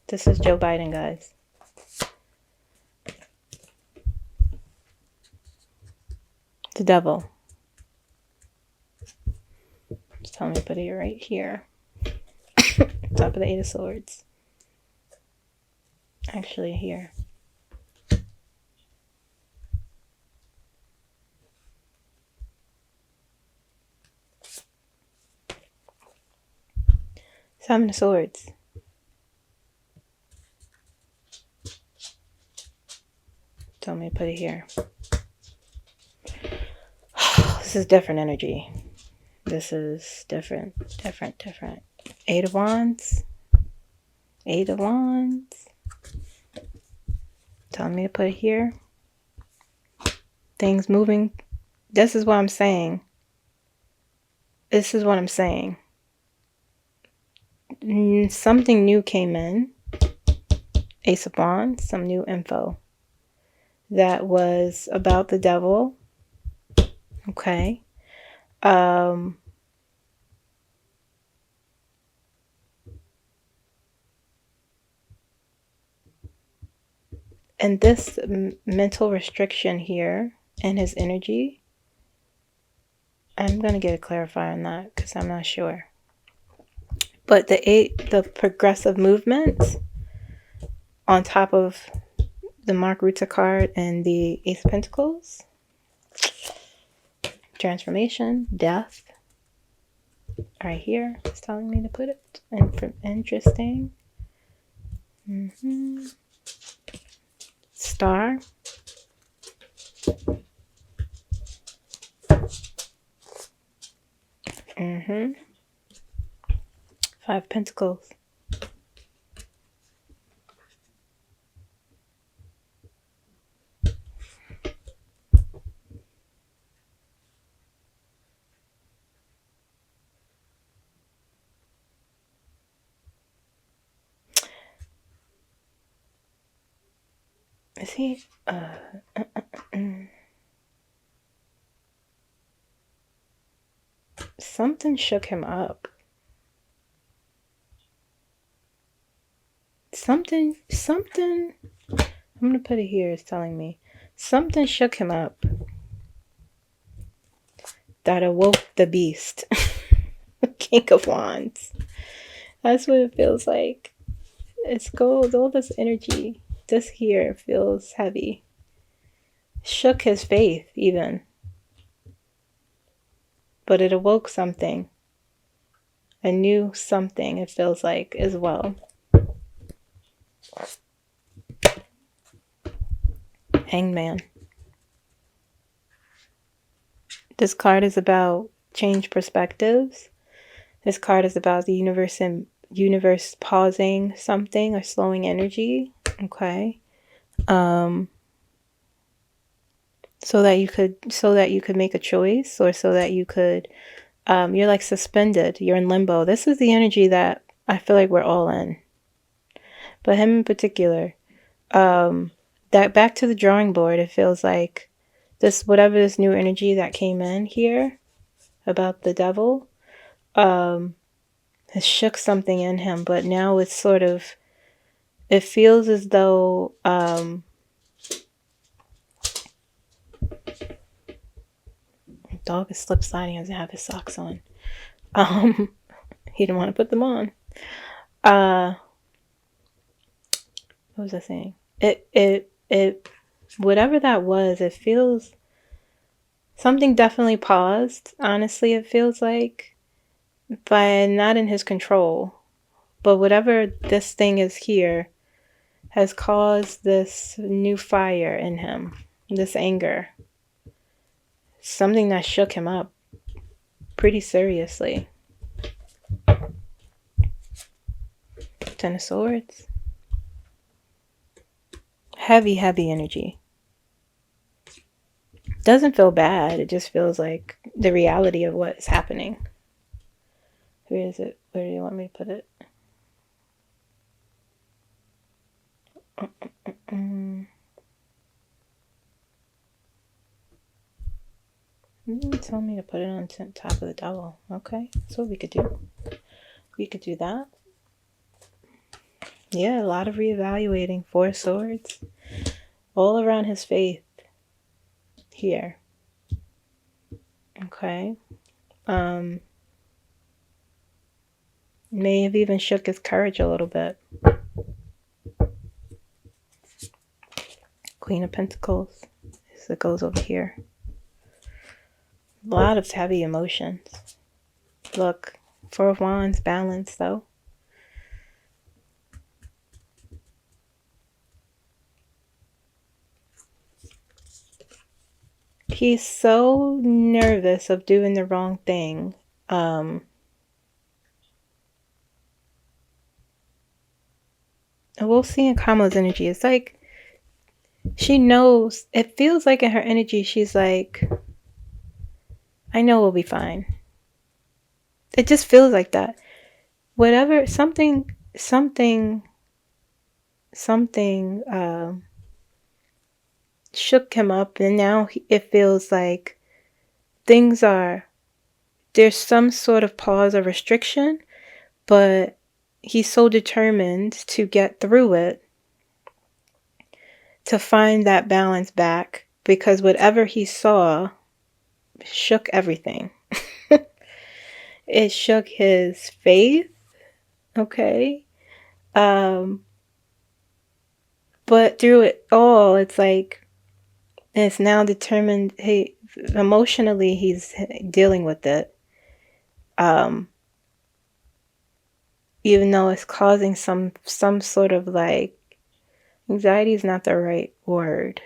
This is Joe Biden, guys. The Devil. Just tell me to put it right here. Top of the 8 of Swords. Actually, here. Seven of Swords. Tell me to put it here. This is different energy. This is different. Eight of Wands. Telling me to put it here. Things moving. This is what I'm saying. Something new came in. Ace of Wands. Some new info. That was about the devil. Okay. And this mental restriction here and his energy, I'm going to get a clarifier on that because I'm not sure. But the progressive movements on top of the Mark Ruta card and the Ace of Pentacles, transformation, death, right here, it's telling me to put it. Interesting. Star. Five Pentacles. Is he something shook him up. Something I'm gonna put it here, it's telling me something shook him up that awoke the beast. King of Wands. That's what it feels like. It's gold. All this energy. This here feels heavy. Shook his faith even. But it awoke something. A new something, it feels like, as well. Hangman. This card is about change perspectives. This card is about the universe pausing something or slowing energy. Okay. So that you could make a choice, or so that you could you're like suspended, you're in limbo. This is the energy that I feel like we're all in. But him in particular, that back to the drawing board, it feels like whatever this new energy that came in here about the devil, has shook something in him, but now it's sort of, it feels as though, dog is slip sliding, doesn't have his socks on. He didn't want to put them on. What was I saying? It whatever that was, it feels something definitely paused. Honestly, it feels like, but not in his control. But whatever this thing is here has caused this new fire in him, this anger. Something that shook him up pretty seriously. Ten of Swords. Heavy energy. Doesn't feel bad. It just feels like the reality of what is happening. Where is it? Where do you want me to put it? Tell me to put it on top of the devil. Okay, that's what we could do. We could do that. Yeah, a lot of reevaluating. Four of Swords. All around his faith. Here. Okay. May have even shook his courage a little bit. Queen of Pentacles. So it goes over here. A lot of heavy emotions. Look, Four of Wands, balance though. he's so nervous of doing the wrong thing. We'll see in Kamala's energy. It's like she knows. It feels like in her energy, she's like, I know we'll be fine. It just feels like that. Whatever, something shook him up, and now it feels like there's some sort of pause or restriction, but he's so determined to get through it, to find that balance back, because whatever he saw shook everything. It shook his faith, okay? But through it all, it's like, it's now determined, hey, emotionally, he's dealing with it. Even though it's causing some sort of like, anxiety is not the right word.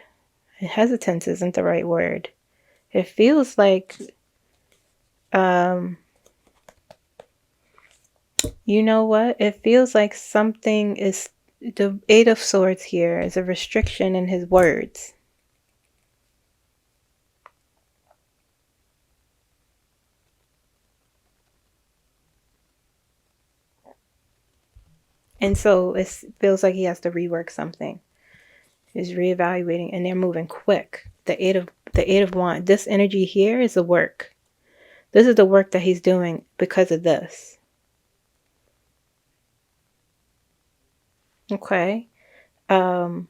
Hesitance isn't the right word. It feels like, you know what? It feels like something is, the Eight of Swords here is a restriction in his words. And so it feels like he has to rework something. He's reevaluating, and they're moving quick. The Eight of Wands. This energy here is the work. This is the work that he's doing because of this. Okay. And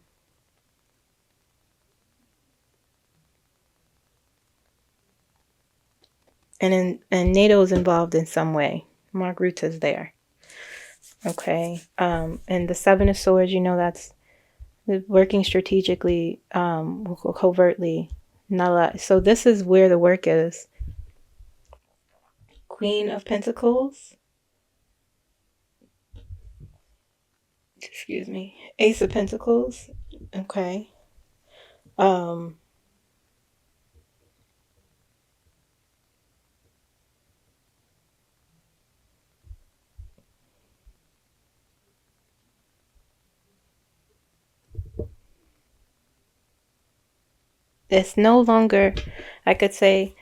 NATO is involved in some way. Mark Rutte's there. Okay. And the Seven of Swords, you know, that's working strategically, covertly. Not a lot. So this is where the work is. Queen of Pentacles. Excuse me. Ace of Pentacles. Okay. It's no longer, I could say,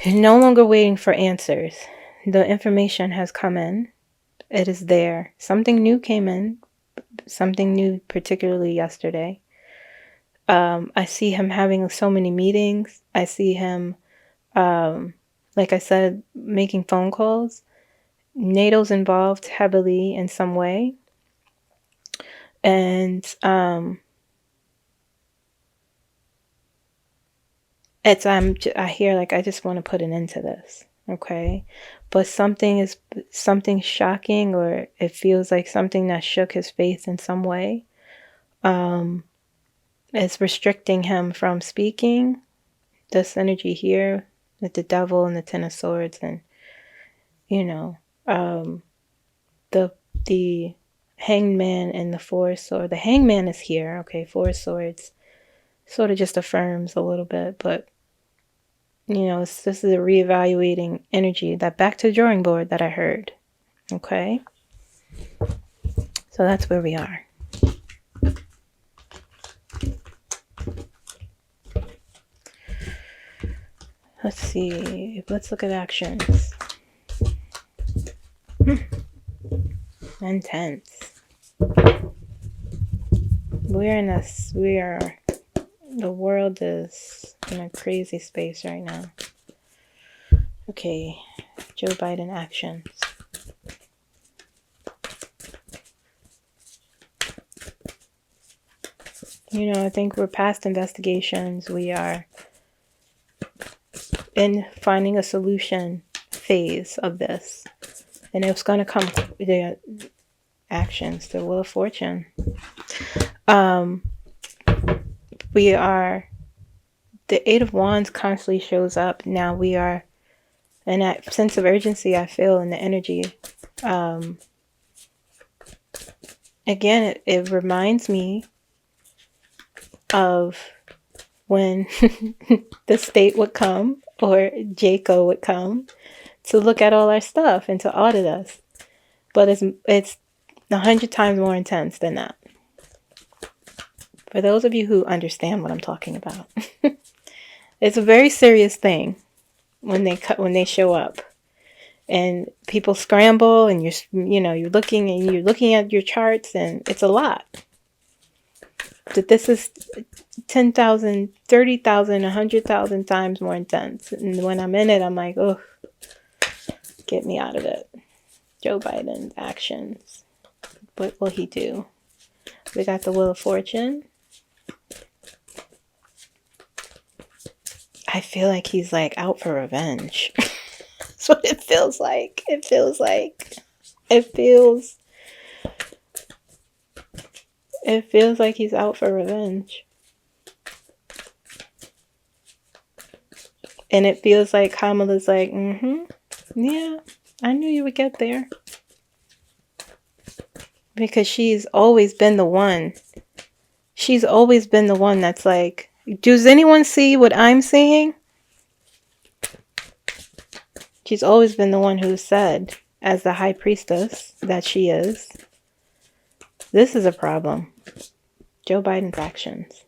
no longer waiting for answers. The information has come in. It is there. Something new came in. Something new, particularly yesterday. I see him having so many meetings. I see him, like I said, making phone calls. NATO's involved heavily in some way. And I hear like, I just want to put an end to this. Okay. But something shocking, or it feels like something that shook his faith in some way. It's restricting him from speaking. This energy here with the Devil and the Ten of Swords, and you know, the Hangman and the Four of Swords. The Hangman is here. Okay, Four of Swords sort of just affirms a little bit, but you know, this is a reevaluating energy, that back to the drawing board that I heard. Okay, so that's where we are. Let's see. Let's look at actions. Intense. The world is in a crazy space right now. Okay, Joe Biden actions. You know, I think we're past investigations. We are in finding a solution phase of this. And it's going to come, the actions, the Wheel of Fortune. We are, the Eight of Wands constantly shows up. Now we are, and that sense of urgency I feel in the energy. Again, it reminds me of when the state would come, or 𝐤𝐿𝐫 would come to look at all our stuff and to audit us. But it's 100 times more intense than that. For those of you who understand what I'm talking about. It's a very serious thing when they show up. And people scramble, and you're looking at your charts, and it's a lot. But this is 10,000, 30,000, 100,000 times more intense. And when I'm in it, I'm like, oh, get me out of it. Joe Biden's actions. What will he do? We got the Wheel of Fortune. I feel like he's like out for revenge. That's what it feels like. It feels like he's out for revenge. And it feels like Kamala's like, yeah, I knew you would get there. Because she's always been the one. She's always been the one that's like, does anyone see what I'm seeing? She's always been the one who said, as the high priestess that she is, this is a problem. Joe Biden's actions.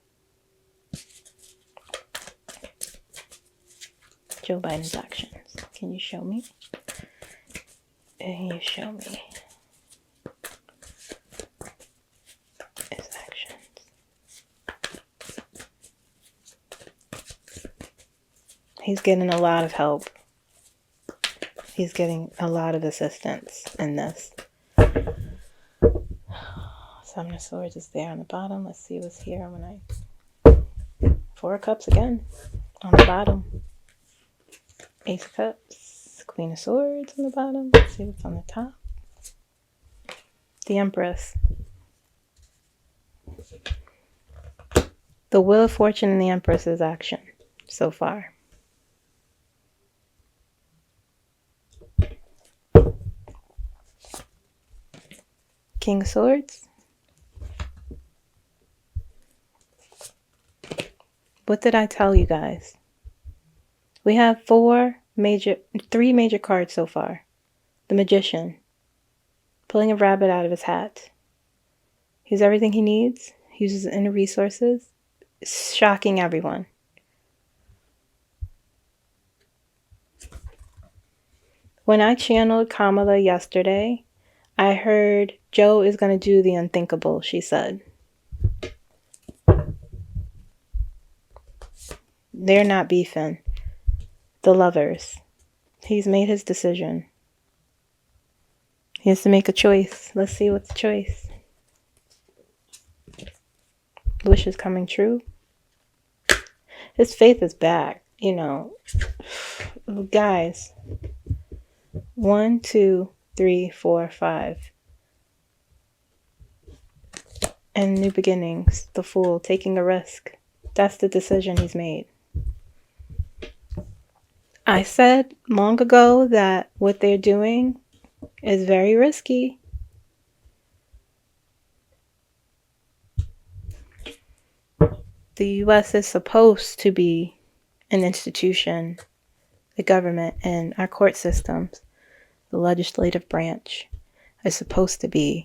Joe Biden's actions. Can you show me? Can you show me his actions? He's getting a lot of help. He's getting a lot of assistance in this. Seven of Swords is there on the bottom. Let's see what's here when Four of Cups again on the bottom. Ace of Cups. Queen of Swords on the bottom. Let's see what's on the top. The Empress. The Wheel of Fortune and the Empress's action so far. King of Swords. What did I tell you guys? We have three major cards so far. The Magician. Pulling a rabbit out of his hat. He's everything he needs. He uses his inner resources. Shocking everyone. When I channeled Kamala yesterday, I heard Joe is going to do the unthinkable, she said. They're not beefing. The lovers. He's made his decision. He has to make a choice. Let's see what's the choice. Wish is coming true. His faith is back. Guys. 1, 2, 3, 4, 5. And new beginnings. The Fool. Taking a risk. That's the decision he's made. I said long ago that what they're doing is very risky. The U.S. is supposed to be an institution, the government and our court systems, the legislative branch is supposed to be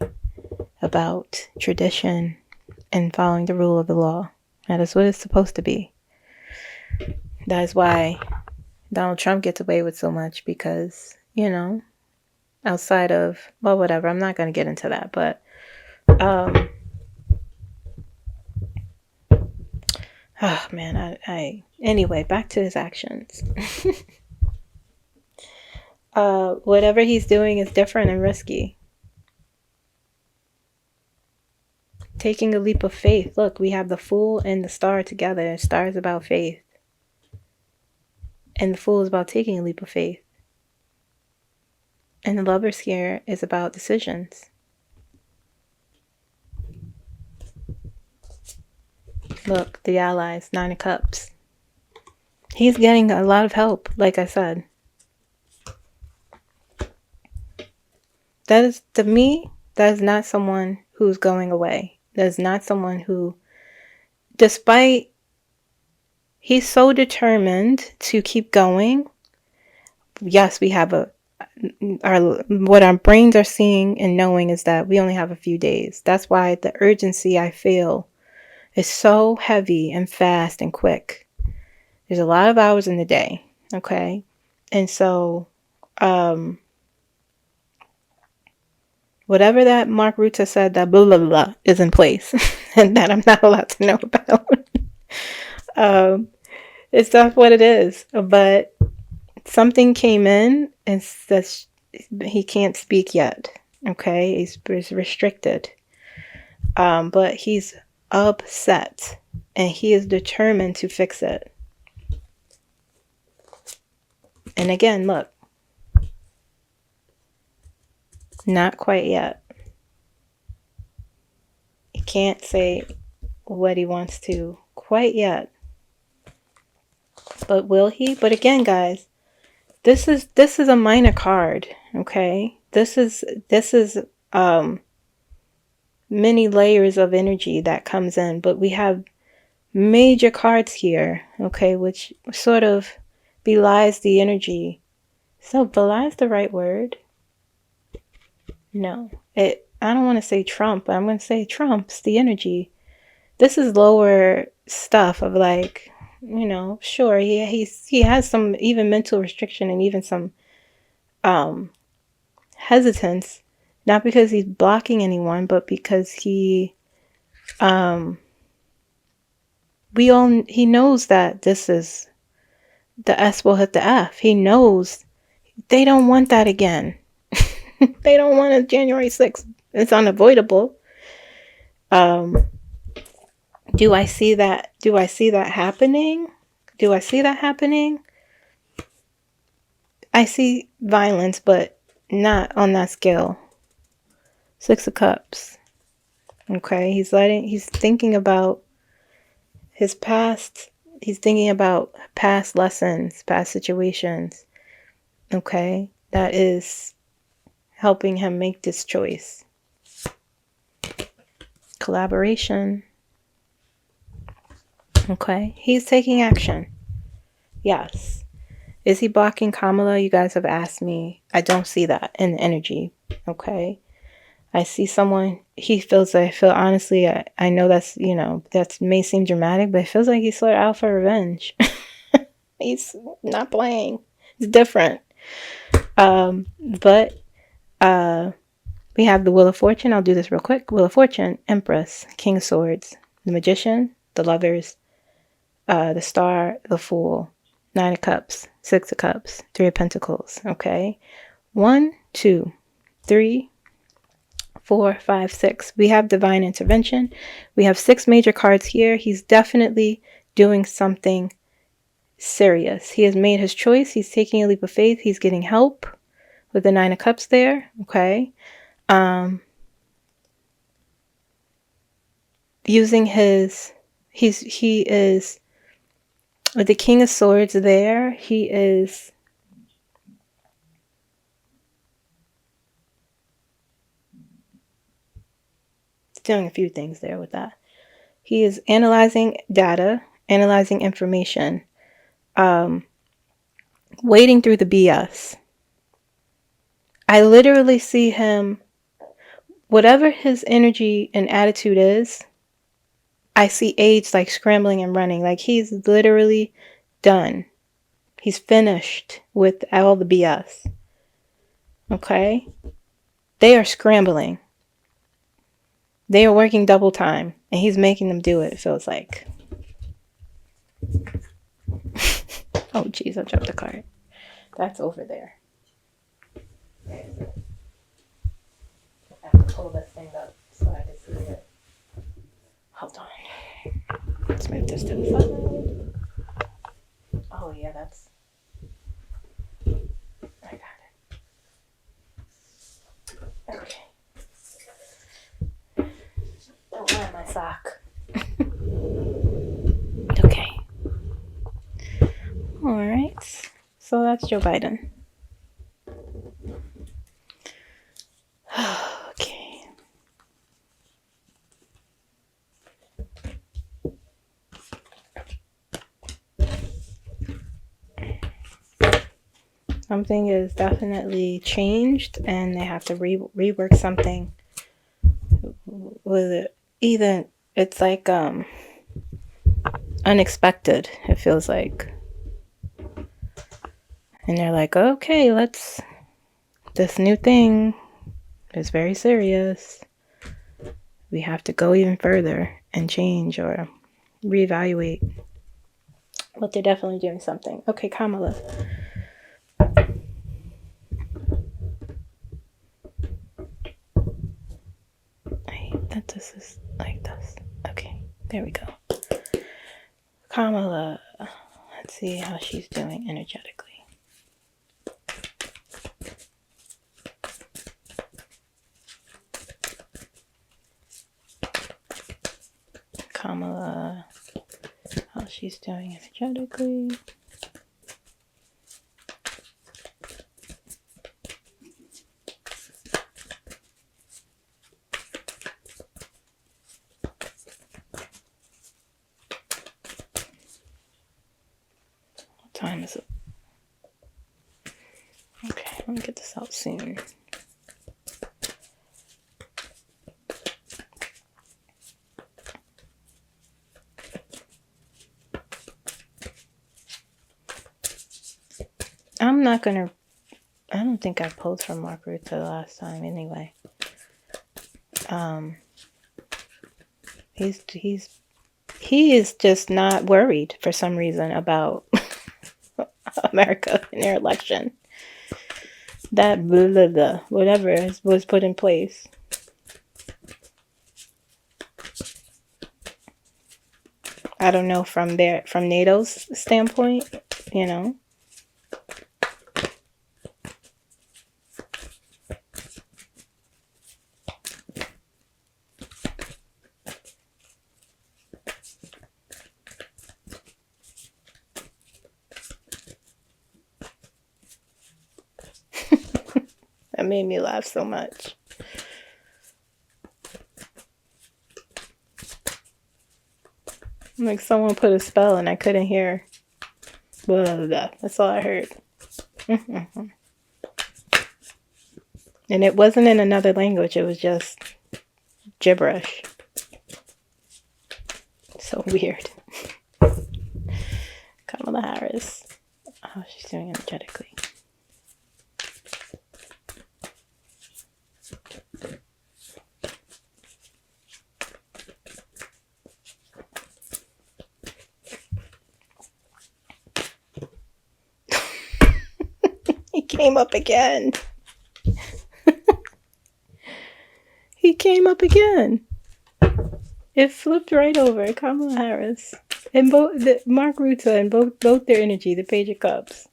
about tradition and following the rule of the law. That is what it's supposed to be. That is why Donald Trump gets away with so much because, outside of, well, whatever, I'm not going to get into that, but, oh man, anyway, back to his actions. Whatever he's doing is different and risky. Taking a leap of faith. Look, we have the Fool and the Star together. The Star is about faith. And the Fool is about taking a leap of faith. And the Lovers here is about decisions. Look, the Allies, 9 of Cups. He's getting a lot of help, like I said. That is, to me, that is not someone who's going away. That is not someone who, despite He's so determined to keep going. Yes, we have what our brains are seeing and knowing is that we only have a few days. That's why the urgency I feel is so heavy and fast and quick. There's a lot of hours in the day, okay? And so, whatever that Mark Rutte said, that blah, blah, blah, is in place and that I'm not allowed to know about. It's not what it is, but something came in and says he can't speak yet. Okay, he's restricted, but he's upset and he is determined to fix it. And again, look, not quite yet. He can't say what he wants to quite yet. But will he? But again, guys, this is a minor card, okay? This is many layers of energy that comes in, but we have major cards here, okay, which sort of belies the energy. So belies the right word? No. I don't want to say Trump, but I'm going to say trumps the energy. This is lower stuff of like, you know, sure, he has some even mental restriction and even some hesitance, not because he's blocking anyone, but because he knows that this is the S will hit the F. He knows they don't want that again. They don't want a January 6th. It's unavoidable. Do I see that? Do I see that happening? Do I see that happening? I see violence, but not on that scale. 6 of Cups. Okay, he's thinking about his past. He's thinking about past lessons, past situations. Okay, that is helping him make this choice. Collaboration. Okay, he's taking action. Yes. Is he blocking Kamala? You guys have asked me. I don't see that in the energy. Okay. I see someone, he feels like, honestly, I know that's, you know, that may seem dramatic, but it feels like he's sort of out for revenge. He's not playing. It's different. But we have the Wheel of Fortune. I'll do this real quick. Wheel of Fortune, Empress, King of Swords, the Magician, the Lovers, the Star, the Fool, 9 of Cups, 6 of Cups, 3 of Pentacles. Okay. 1, 2, 3, 4, 5, 6. We have divine intervention. We have 6 major cards here. He's definitely doing something serious. He has made his choice. He's taking a leap of faith. He's getting help with the 9 of Cups there. Okay. Using his, he is with the King of Swords there. He is doing a few things there with that. He is analyzing data, analyzing information, wading through the BS. I literally see him, whatever his energy and attitude is, I see age like scrambling and running. Like he's literally done. He's finished with all the BS. Okay? They are scrambling. They are working double time. And he's making them do it, it feels like. Oh, jeez, I dropped the card. That's over there. I have to pull this thing up so I can see it. Hold on. Let's move this to the side. Oh, yeah, that's... I got it. Okay. Don't wear my sock. Okay. All right. So that's Joe Biden. Okay. Something is definitely changed, and they have to rework something with it. Either it's like unexpected, it feels like. And they're like, okay, this new thing is very serious. We have to go even further and change or reevaluate. But they're definitely doing something. Okay, Kamala. I hate that this is like this. Okay, there we go. Kamala. Let's see how she's doing energetically. Kamala. How she's doing energetically. What time is it? Okay, let me get this out soon. I'm not gonna. I don't think I pulled from Mark Rutte the last time anyway. He is just not worried for some reason about America and their election. That blah, blah, blah, whatever was put in place. I don't know from NATO's standpoint, you know. That made me laugh so much. Like someone put a spell and I couldn't hear. Blah, blah, blah. That's all I heard. And it wasn't in another language. It was just gibberish. So weird. Kamala Harris. Oh, she's doing energetically. He came up again. He came up again. It flipped right over. Kamala Harris. And Mark Rutte and both their energy, the Page of Cups.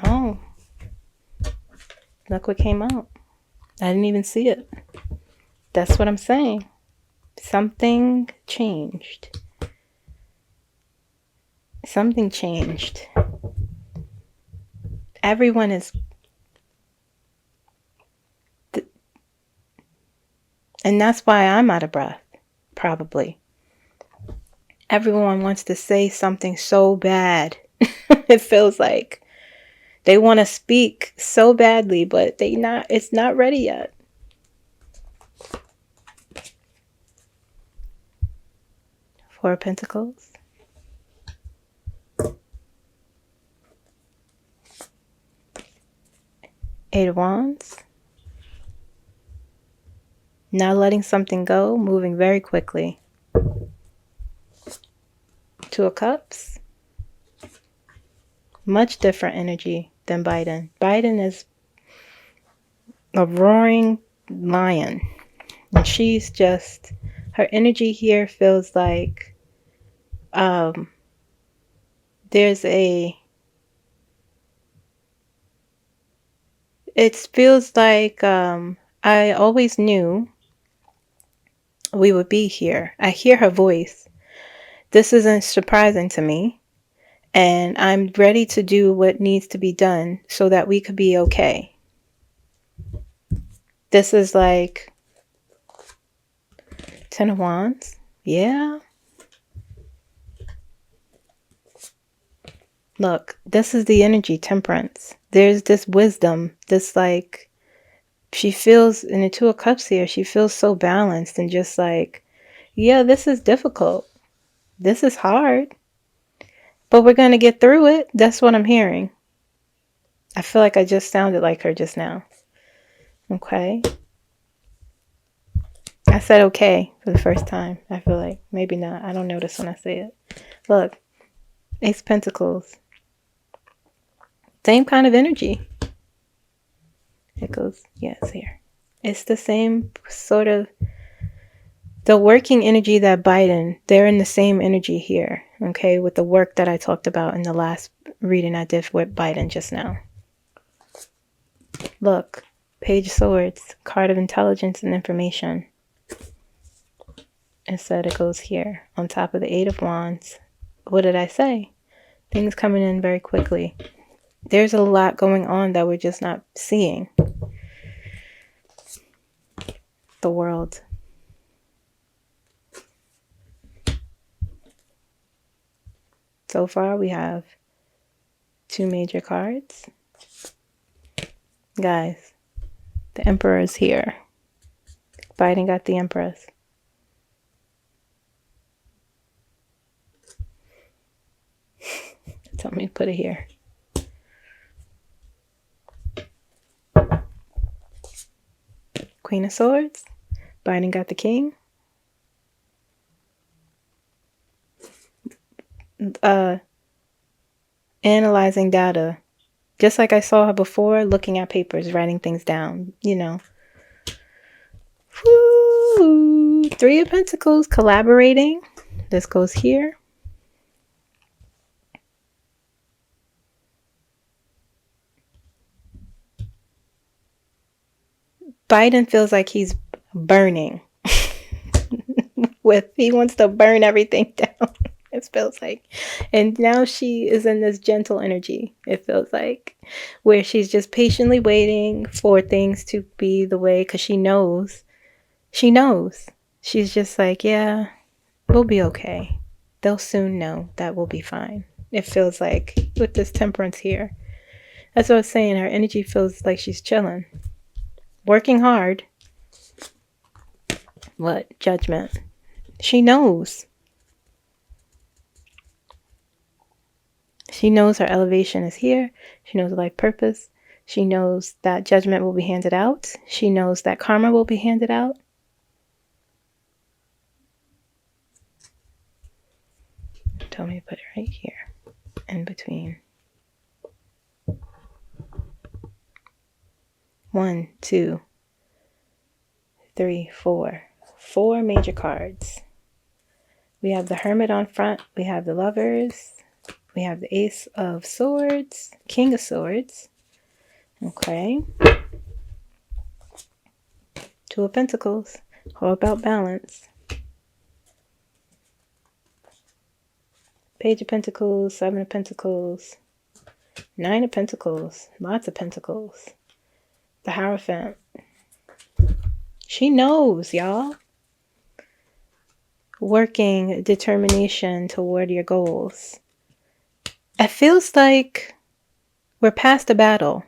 Oh. Look what came out. I didn't even see it. That's what I'm saying. Something changed. Something changed. Everyone is... And that's why I'm out of breath, probably. Everyone wants to say something so bad. It feels like they want to speak so badly, but it's not ready yet. Four of Pentacles. Eight of Wands. Not letting something go, moving very quickly. Two of Cups. Much different energy than Biden. Biden is a roaring lion. And she's just, her energy here feels like there's it feels like I always knew we would be here. I hear her voice. This isn't surprising to me. And I'm ready to do what needs to be done so that we could be okay. This is like 10 of Wands. Yeah. Look, this is the energy, Temperance. There's this wisdom, this like, she feels in the Two of Cups here, she feels so balanced and just like, yeah, this is difficult. This is hard. But we're going to get through it. That's what I'm hearing. I feel like I just sounded like her just now. Okay. I said okay for the first time. I feel like maybe not. I don't notice when I say it. Look, Ace of Pentacles. Same kind of energy. It goes, yeah, it's here. It's the same sort of, the working energy that Biden, they're in the same energy here, okay, with the work that I talked about in the last reading I did with Biden just now. Look, Page of Swords, card of intelligence and information. Instead, it goes here on top of the Eight of Wands. What did I say? Things coming in very quickly. There's a lot going on that we're just not seeing. The World. So far, we have 2 major cards. Guys, the Emperor is here. Biden got the Empress. Tell me to put it here. Queen of Swords. Biden got the King. Analyzing data. Just like I saw her before, looking at papers, writing things down, you know. Woo! 3 of Pentacles, collaborating. This goes here. Biden feels like he's burning. He wants to burn everything down. It feels like. And now she is in this gentle energy, it feels like, where she's just patiently waiting for things to be the way, because she knows. She knows. She's just like, yeah, we'll be okay. They'll soon know that we'll be fine. It feels like with this Temperance here. That's what I was saying. Her energy feels like she's chilling. Working hard. What? Judgment. She knows. She knows her elevation is here. She knows life purpose. She knows that judgment will be handed out. She knows that karma will be handed out. Tell me to put it right here, in between. 1, 2, 3, 4. 4 major cards. We have the Hermit on front. We have the Lovers. We have the Ace of Swords. King of Swords. Okay. 2 of Pentacles. All about balance. Page of Pentacles. 7 of Pentacles. 9 of Pentacles. Lots of Pentacles. The Hierophant. She knows, y'all. Working determination toward your goals. It feels like we're past the battle.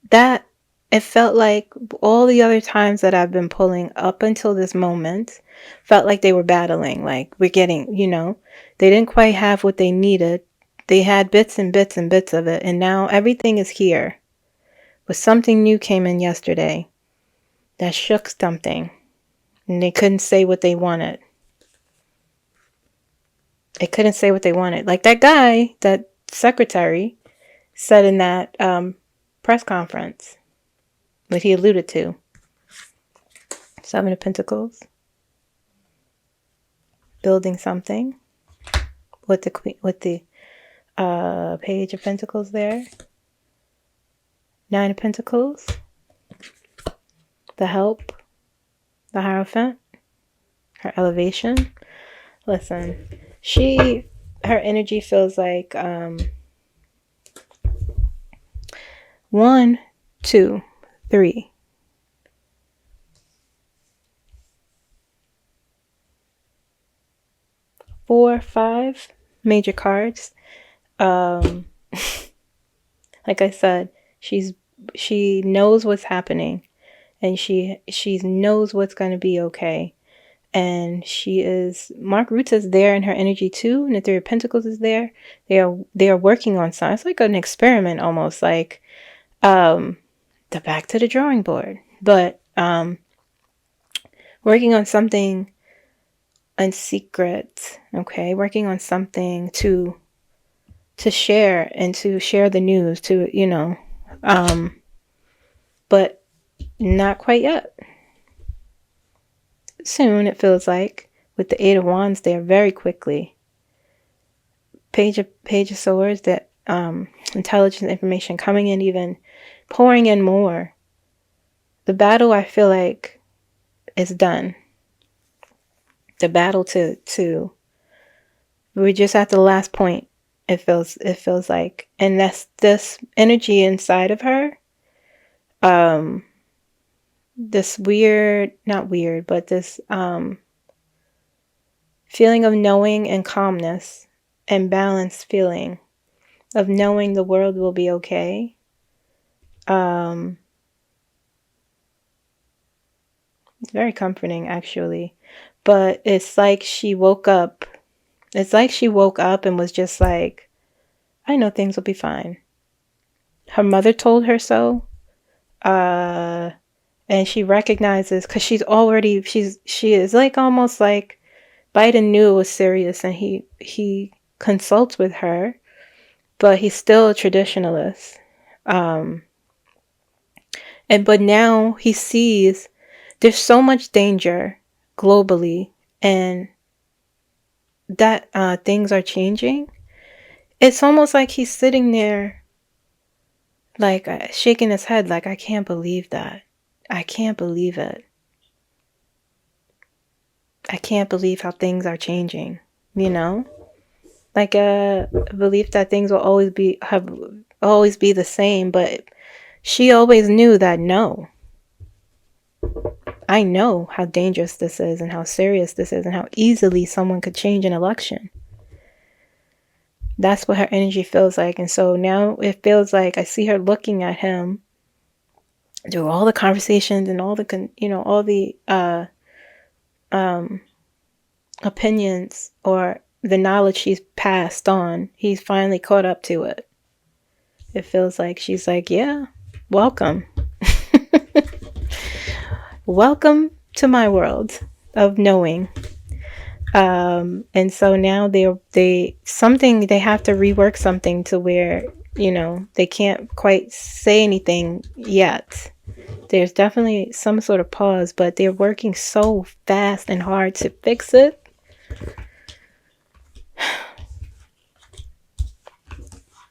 That, it felt like all the other times that I've been pulling up until this moment felt like they were battling. Like we're getting, you know, they didn't quite have what they needed. They had bits and bits and bits of it. And now everything is here. But something new came in yesterday that shook something. And they couldn't say what they wanted. They couldn't say what they wanted. Like that guy, that secretary, said in that press conference, what he alluded to. 7 of Pentacles. Building something. With the Page of Pentacles there. 9 of Pentacles. The Help. the Hierophant, her elevation. Listen, her energy feels like 1, 2, 3, 4, 5 major cards. Like I said, she knows what's happening, and she knows what's going to be okay. And Mark Roots is there in her energy too, and the Three of Pentacles is there. They are working on something. It's like an experiment almost, like the back to the drawing board, but working on something in secret. Okay, working on something to share, and to share the news to, but not quite yet. Soon, it feels like, with the Eight of Wands there, very quickly. Page of Swords, that intelligence, information coming in, even pouring in more. The battle, I feel like, is done. The battle we're just at the last point. It feels like, and that's this energy inside of her. This not weird, but this feeling of knowing and calmness and balanced feeling of knowing the world will be okay. It's very comforting, actually. But it's like she woke up. It's like she woke up and was just like, I know things will be fine. Her mother told her so. And she recognizes, because she is like, almost like Biden knew it was serious, and he consults with her, but he's still a traditionalist. But now he sees there's so much danger globally, and that things are changing. It's almost like he's sitting there, like shaking his head, like, I can't believe that. I can't believe it. I can't believe how things are changing, like a belief that things will always be the same. But she always knew that, no, I know how dangerous this is, and how serious this is, and how easily someone could change an election. That's what her energy feels like. And so now it feels like I see her looking at him through all the conversations and all the opinions, or the knowledge she's passed on. He's finally caught up to it. It feels like she's like, yeah, welcome. Welcome to my world of knowing. And so now they have to rework something to where, they can't quite say anything yet. There's definitely some sort of pause, but they're working so fast and hard to fix it.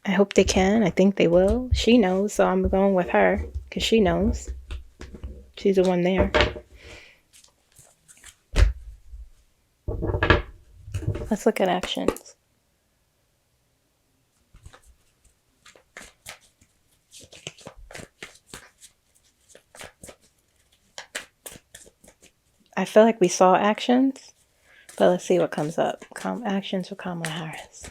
I hope they can. I think they will. She knows, so I'm going with her, because she knows. She's the one there. Let's look at actions. I feel like we saw actions, but let's see what comes up. Actions for Kamala Harris.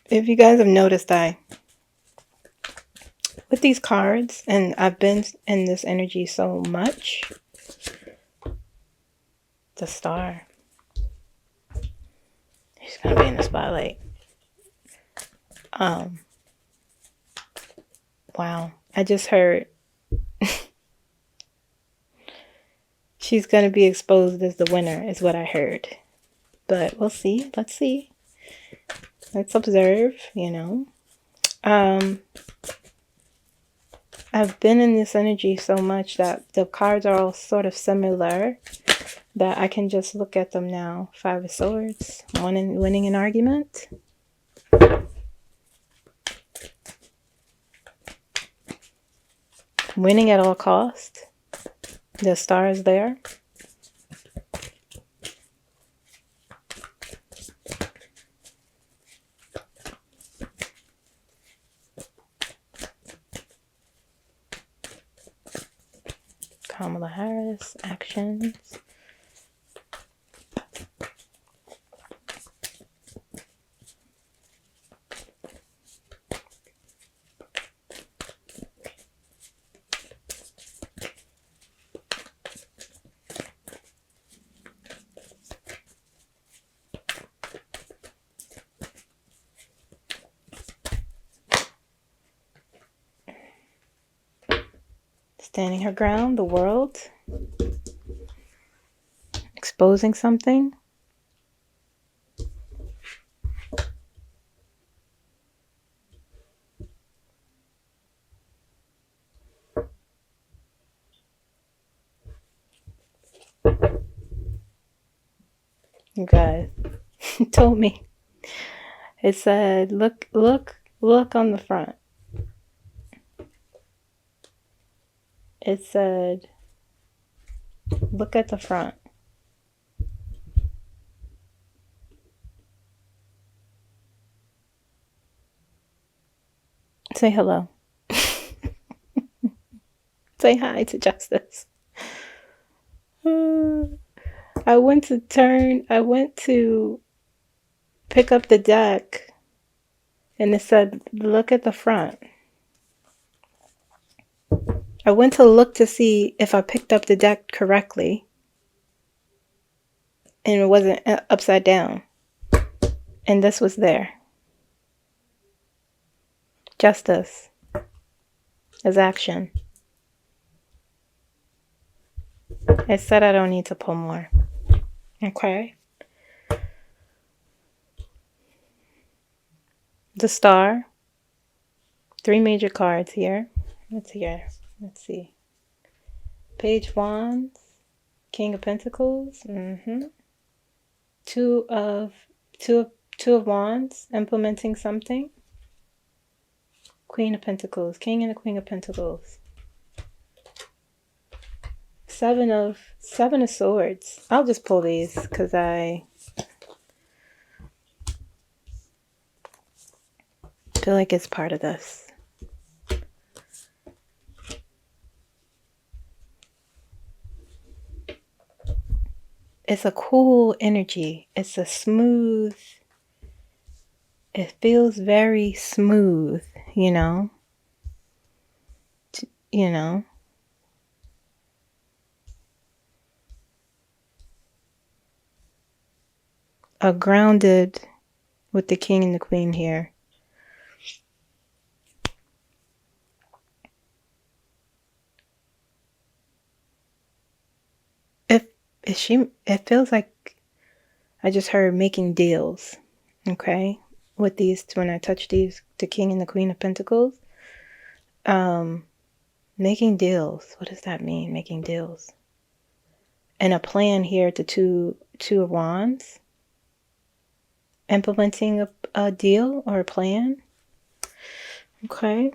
If you guys have noticed, with these cards, and I've been in this energy so much. The Star. He's gonna be in the spotlight. Wow. I just heard she's gonna be exposed as the winner, is what I heard. But we'll see. Let's see. Let's observe, I I've been in this energy so much that the cards are all sort of similar that I can just look at them now. 5 of Swords, winning an argument. Winning at all costs. The star is there. Kamala Harris, actions. Standing her ground, the world. Exposing something. You guys told me. It said, look on the front. It said, look at the front. Say hello. Say hi to Justice. I went to pick up the deck and it said, look at the front. I went to look to see if I picked up the deck correctly, and it wasn't upside down, and this was there. Justice is action. It said I don't need to pull more. Okay. The star. 3 major cards here. What's here? Let's see. Page Wands, King of Pentacles, Two of Wands, implementing something. Queen of Pentacles, King and the Queen of Pentacles. Seven of Swords. I'll just pull these because I feel like it's part of this. It's a cool energy. It's a smooth, it feels very smooth, you know? You know? A grounded with the King and the Queen here. It feels like I just heard making deals, okay? With these, when I touch these, the King and the Queen of Pentacles. Making deals. What does that mean, making deals? And a plan here to two of Wands. Implementing a deal or a plan. Okay.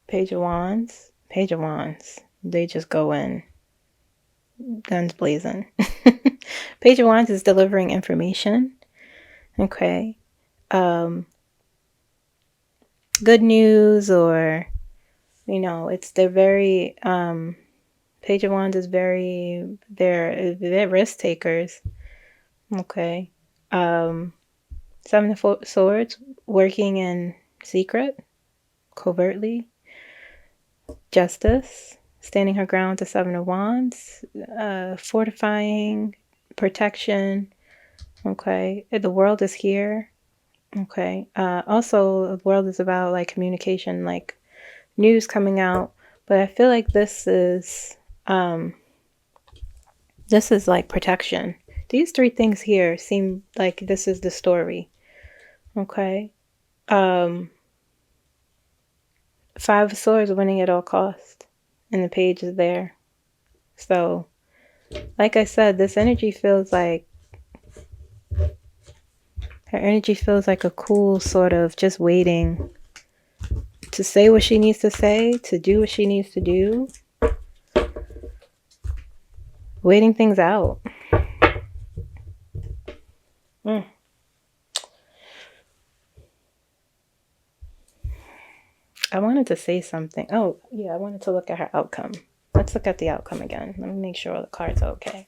Page of Wands. Page of Wands. They just go in. Guns blazing. Page of Wands is delivering information. Okay. Good news, or, you know, they're very, Page of Wands is very, they're risk takers. Okay. 7 of Swords, working in secret, covertly. Justice, standing her ground to 7 of Wands, fortifying, protection. Okay, the world is here. Okay, also the world is about like communication, like news coming out. But I feel like this is like protection. These three things here seem like this is the story. Okay. 5 of Swords, winning at all cost. And the page is there. So, like I said, this energy feels like, her energy feels like a cool sort of just waiting to say what she needs to say, to do what she needs to do. Waiting things out. I wanted to say something. Oh, yeah, I wanted to look at her outcome. Let's look at the outcome again. Let me make sure all the cards are okay.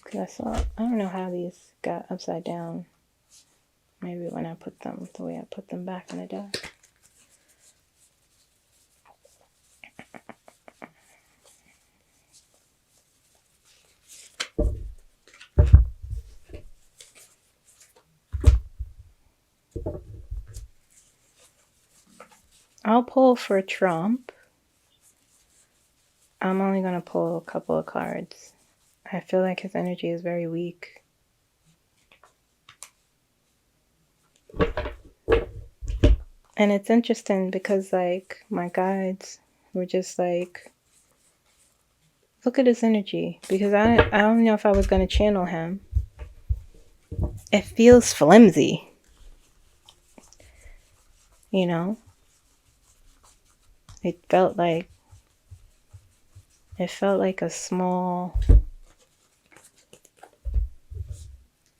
Because I don't know how these got upside down. Maybe when I put them, the way I put them back in the deck. I'll pull for Trump. I'm only going to pull a couple of cards. I feel like his energy is very weak. And it's interesting because, like, my guides were just like, look at his energy. Because I don't know if I was going to channel him. It feels flimsy. You know? It felt like a small,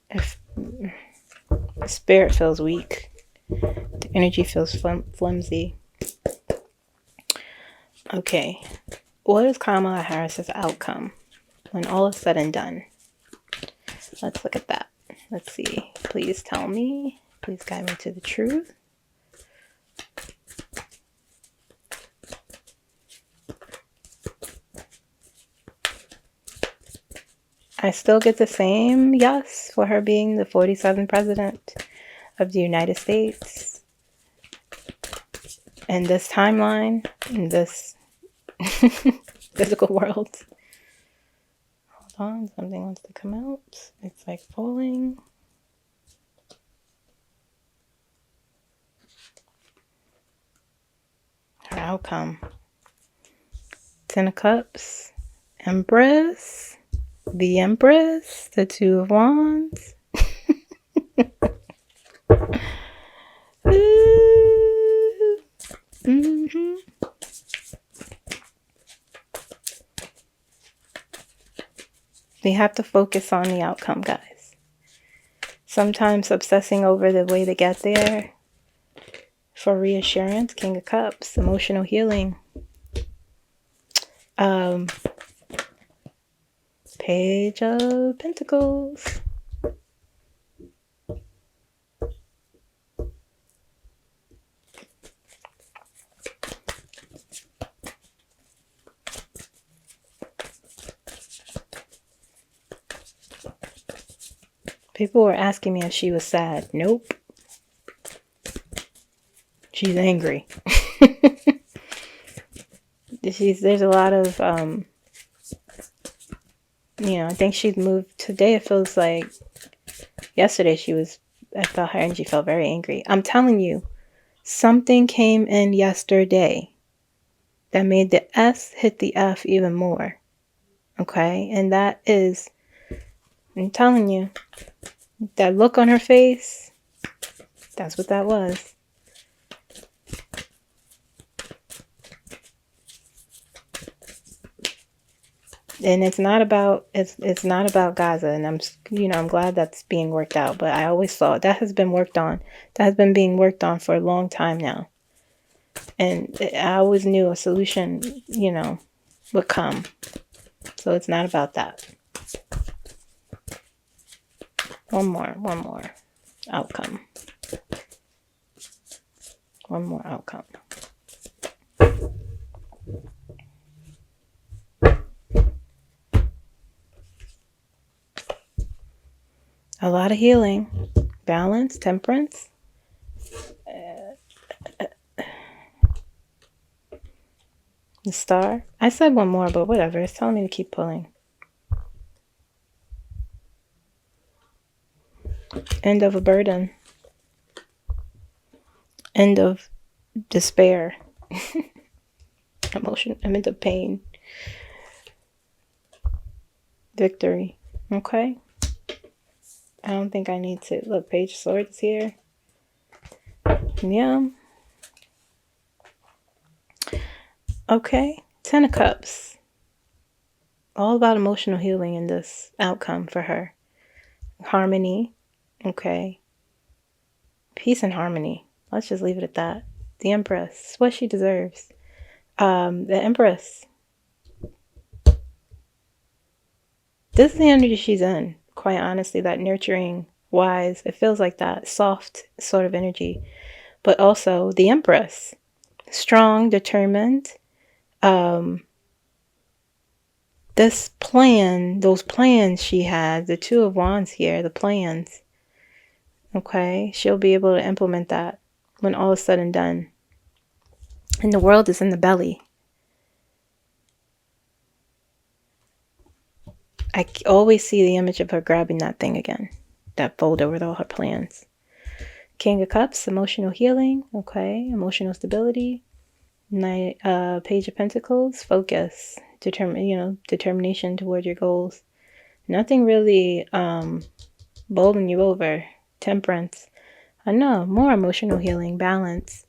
the spirit feels weak. The energy feels flimsy. Okay. What is Kamala Harris's outcome when all is said and done? Let's look at that. Let's see. Please tell me. Please guide me to the truth. I still get the same yes for her being the 47th president of the United States. In this timeline, in this physical world. Hold on, something wants to come out. It's like falling. Her outcome. 10 of Cups. Empress. The Empress, the Two of Wands. We have to focus on the outcome, guys. Sometimes obsessing over the way to get there for reassurance. King of Cups, emotional healing. Page of Pentacles. People were asking me if she was sad. Nope. She's angry. There's a lot of, I think she's moved. Today it feels like, yesterday I felt her energy felt very angry. I'm telling you, something came in yesterday that made the S hit the F even more. Okay? And that is, I'm telling you, that look on her face, that's what that was. And it's not about Gaza, and I'm glad that's being worked out. But I always thought that has been worked on. That has been being worked on for a long time now. And I always knew a solution, would come. So it's not about that. One more outcome. One more outcome. A lot of healing, balance, temperance. The Star. I said one more, but whatever. It's telling me to keep pulling. End of a burden. End of despair. Emotion. End of pain. Victory. Okay. I don't think I need to. Look, Page of Swords here. Yeah. Okay. Ten of Cups. All about emotional healing in this outcome for her. Harmony. Okay. Peace and harmony. Let's just leave it at that. The Empress. What she deserves. The Empress. This is the energy she's in. Quite honestly, that nurturing, wise, it feels like that soft sort of energy. But also the Empress. Strong, determined. This plan, those plans she has, the Two of Wands here, the plans. Okay, she'll be able to implement that when all is said and done. And the world is in the belly. I always see the image of her grabbing that thing again. That folder with all her plans. King of Cups, emotional healing. Okay, emotional stability. Page of Pentacles, focus. Determination toward your goals. Nothing really bowling you over. Temperance. I know, more emotional healing, balance.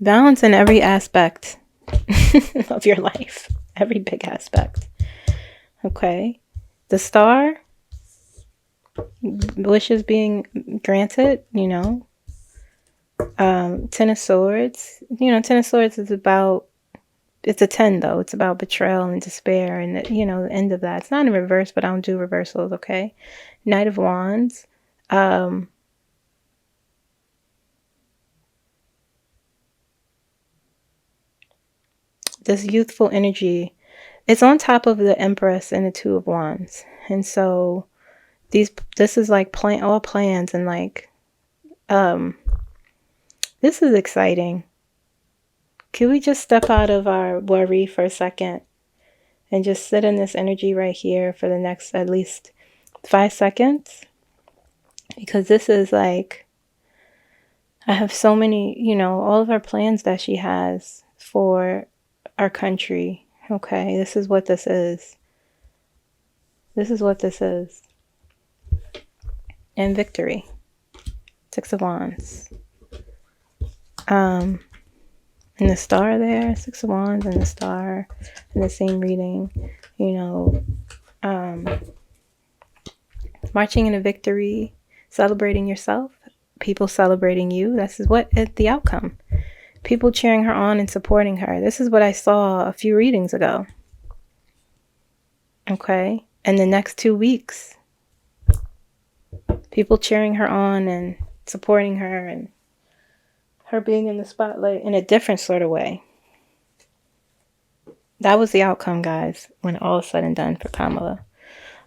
Balance in every aspect of your life. Every big aspect. Okay. The Star. Wishes being granted, Ten of Swords. Ten of Swords is about, it's a 10 though. It's about betrayal and despair and, the end of that. It's not in reverse, but I don't do reversals, okay? Knight of Wands. This youthful energy, it's on top of the Empress and the Two of Wands. And so this is like all plans and like, this is exciting. Can we just step out of our worry for a second and just sit in this energy right here for the next at least 5 seconds? Because this is like, I have so many, all of our plans that she has for our country. Okay, this is what this is. This is what this is. And victory. 6 of Wands. And the Star there, 6 of Wands and the Star in the same reading, marching in a victory, celebrating yourself, people celebrating you. This is what the outcome. People cheering her on and supporting her. This is what I saw a few readings ago. Okay. And the next 2 weeks, people cheering her on and supporting her and her being in the spotlight in a different sort of way. That was the outcome, guys, when all is said and done for Kamala.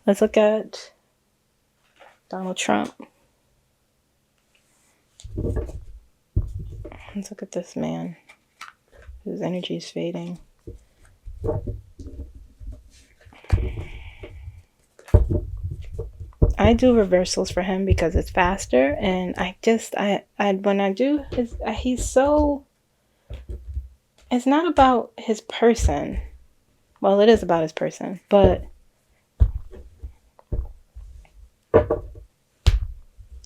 Let's look at Donald Trump. Let's look at this man whose energy is fading. I do reversals for him because it's faster, and when I do, he's so, it's not about his person. Well, it is about his person, but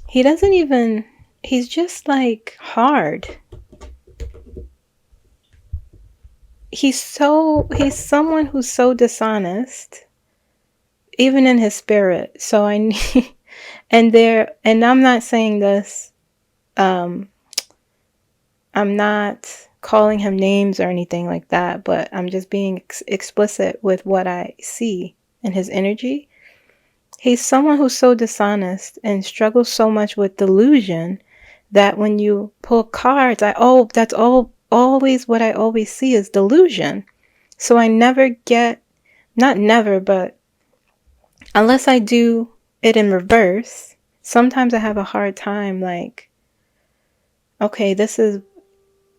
he doesn't even, he's just like hard. He's someone who's so dishonest, even in his spirit. So I need, and I'm not saying this, I'm not calling him names or anything like that, but I'm just being explicit with what I see in his energy. He's someone who's so dishonest and struggles so much with delusion that when you pull cards, that's always what I always see is delusion. So I never get, not never, but unless I do it in reverse, sometimes I have a hard time like, okay, this is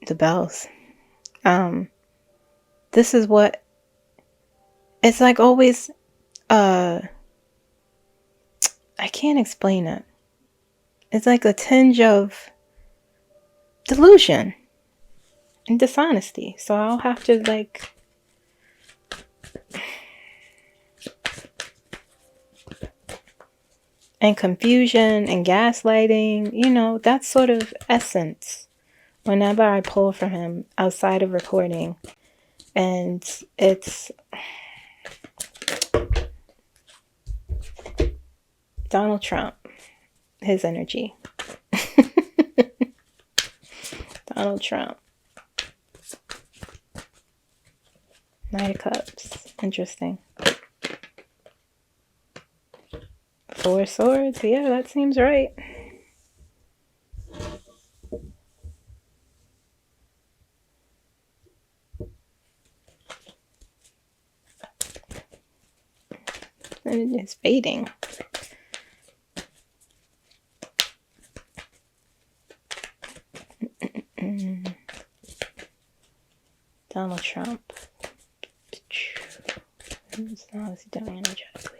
the bells. This is what it's like always, I can't explain it. It's like a tinge of delusion and dishonesty. So I'll have to like, and confusion and gaslighting, you know, that sort of essence whenever I pull from him outside of recording. And it's Donald Trump, his energy. Donald Trump. Knight of Cups. Interesting. Four Swords. Yeah, that seems right. And it's fading. Donald Trump. How is he doing energetically?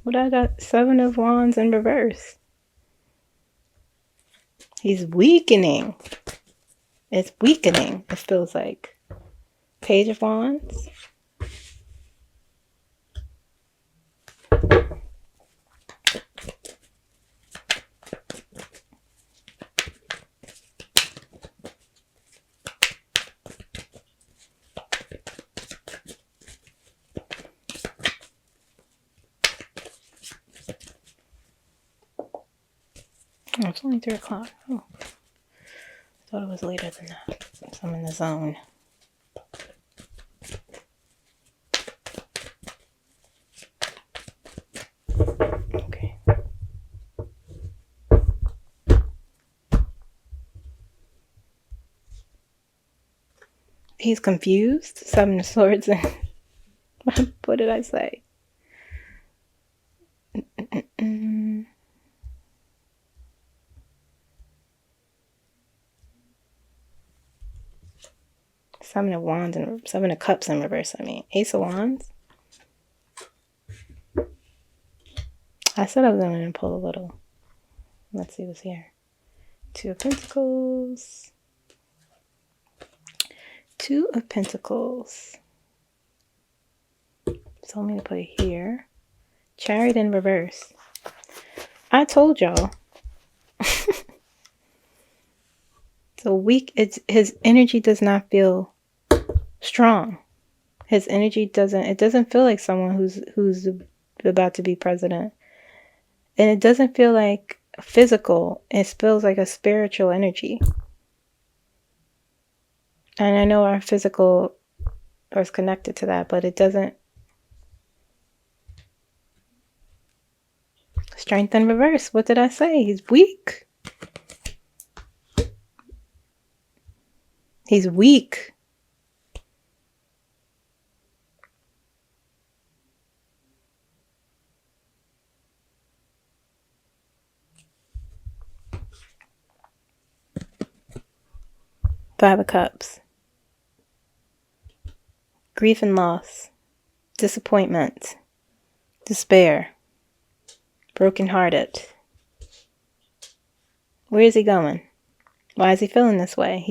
What I got? 7 of Wands in reverse. He's weakening. It's weakening, it feels like. Page of Wands. Oh, it's only 3 o'clock. Oh, I thought it was later than that. So I'm in the zone. Okay. He's confused. 7 of Swords. What did I say? Seven of Wands and 7 of Cups in reverse. I mean, Ace of Wands. I said I was going to pull a little. Let's see what's here. 2 of Pentacles. 2 of Pentacles. Told me to put it here. Chariot in reverse. I told y'all. So weak. It's his energy does not feel strong. His energy doesn't. It doesn't feel like someone who's about to be president, and it doesn't feel like physical. It feels like a spiritual energy. And I know our physical is connected to that, but it doesn't. Strength in reverse. What did I say? He's weak. He's weak. Five of Cups. Grief and loss. Disappointment. Despair. Brokenhearted. Where is he going? Why is he feeling this way?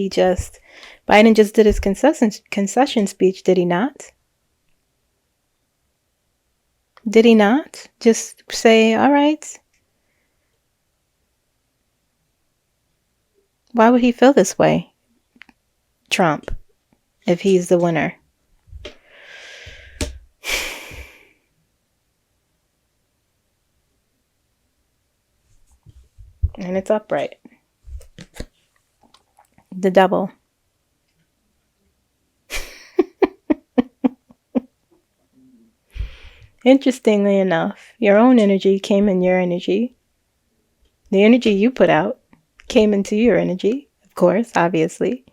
Biden just did his concession speech, did he not? Did he not? Just say, all right. Why would he feel this way, Trump, if he's the winner? And it's upright. The Devil. Interestingly enough, your own energy came in your energy. The energy you put out came into your energy, of course, obviously.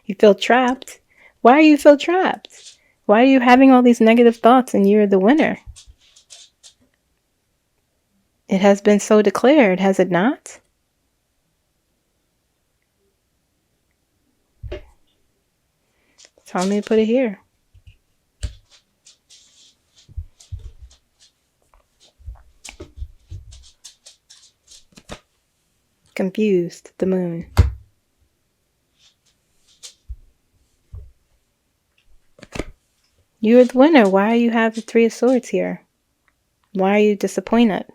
You feel trapped. Why do you feel trapped? Why are you having all these negative thoughts and you're the winner? It has been so declared, has it not? Tell me to put it here. Confused, the moon. You're the winner. Why you have the Three of Swords here? Why are you disappointed?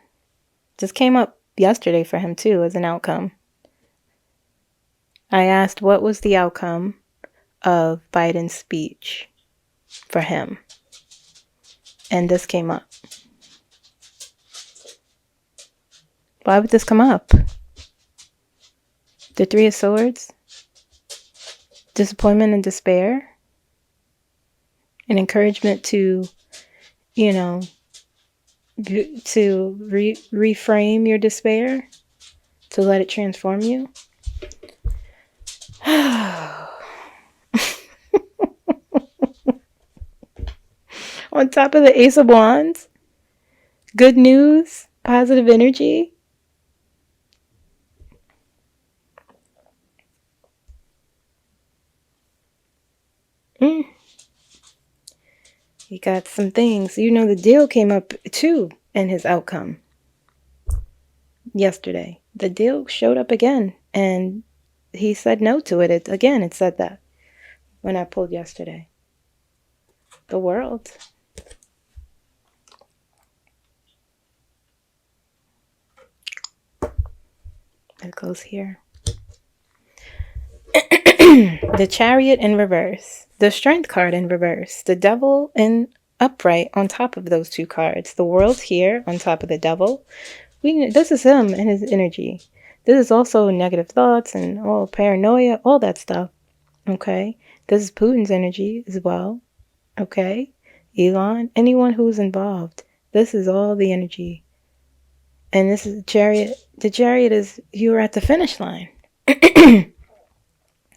This came up yesterday for him too as an outcome. I asked what was the outcome of Biden's speech for him. And this came up. Why would this come up? The Three of Swords? Disappointment and despair? An encouragement to, you know, to reframe your despair? To let it transform you? On top of the Ace of Wands? Good news? Positive energy? He got some things. You know, the deal came up too in his outcome yesterday. The deal showed up again, and he said no to it. It said that when I pulled yesterday. The World. It goes here. The Chariot in reverse. The Strength card in reverse. The Devil in upright on top of those two cards. The World here on top of the Devil. This is him and his energy. This is also negative thoughts and all paranoia, all that stuff. Okay? This is Putin's energy as well. Okay? Elon, anyone who's involved. This is all the energy. And this is the Chariot. The Chariot is you are at the finish line.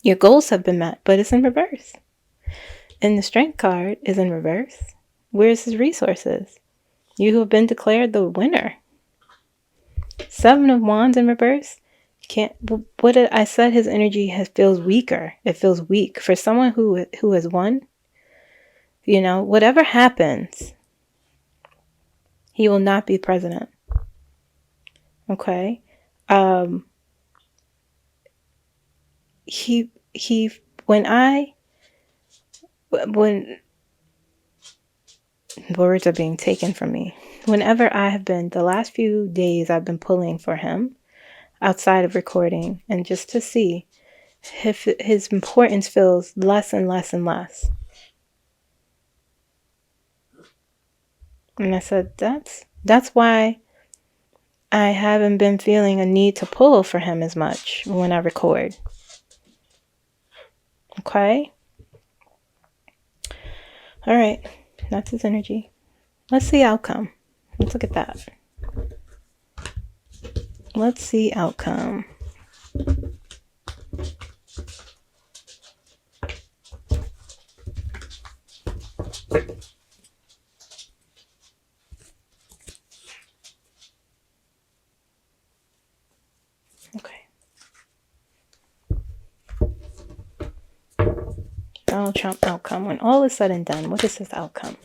Your goals have been met, but it's in reverse. And the Strength card is in reverse. Where's his resources? You have been declared the winner. Seven of Wands in reverse. What did I said? His energy feels weaker. It feels weak for someone who has won. You know, whatever happens, he will not be president. Okay. When words are being taken from me, whenever I have been, the last few days I've been pulling for him outside of recording, and just to see if his importance feels less and less and less. And I said, that's why I haven't been feeling a need to pull for him as much when I record. Okay? All right. That's his energy. Let's see outcome. Let's look at that. Let's see outcome. Okay. Donald Trump outcome. When all is said and done, what is his outcome?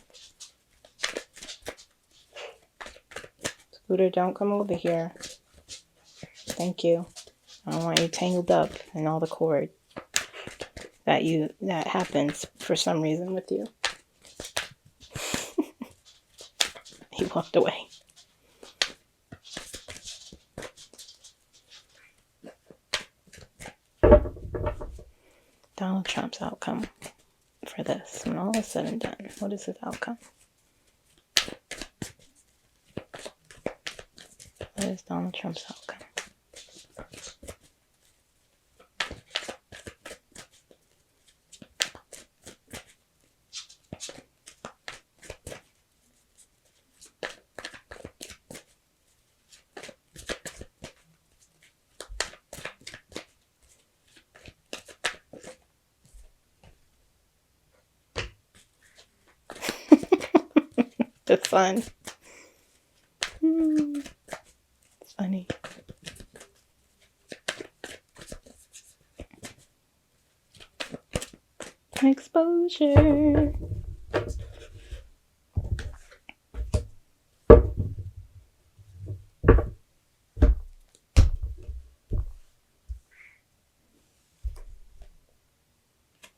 Scooter, don't come over here. Thank you. I don't want you tangled up in all the cord that happens for some reason with you. He walked away. Donald Trump's outcome for this. When all is said and done, what is his outcome? What is Donald Trump's outcome? The fun. Exposure.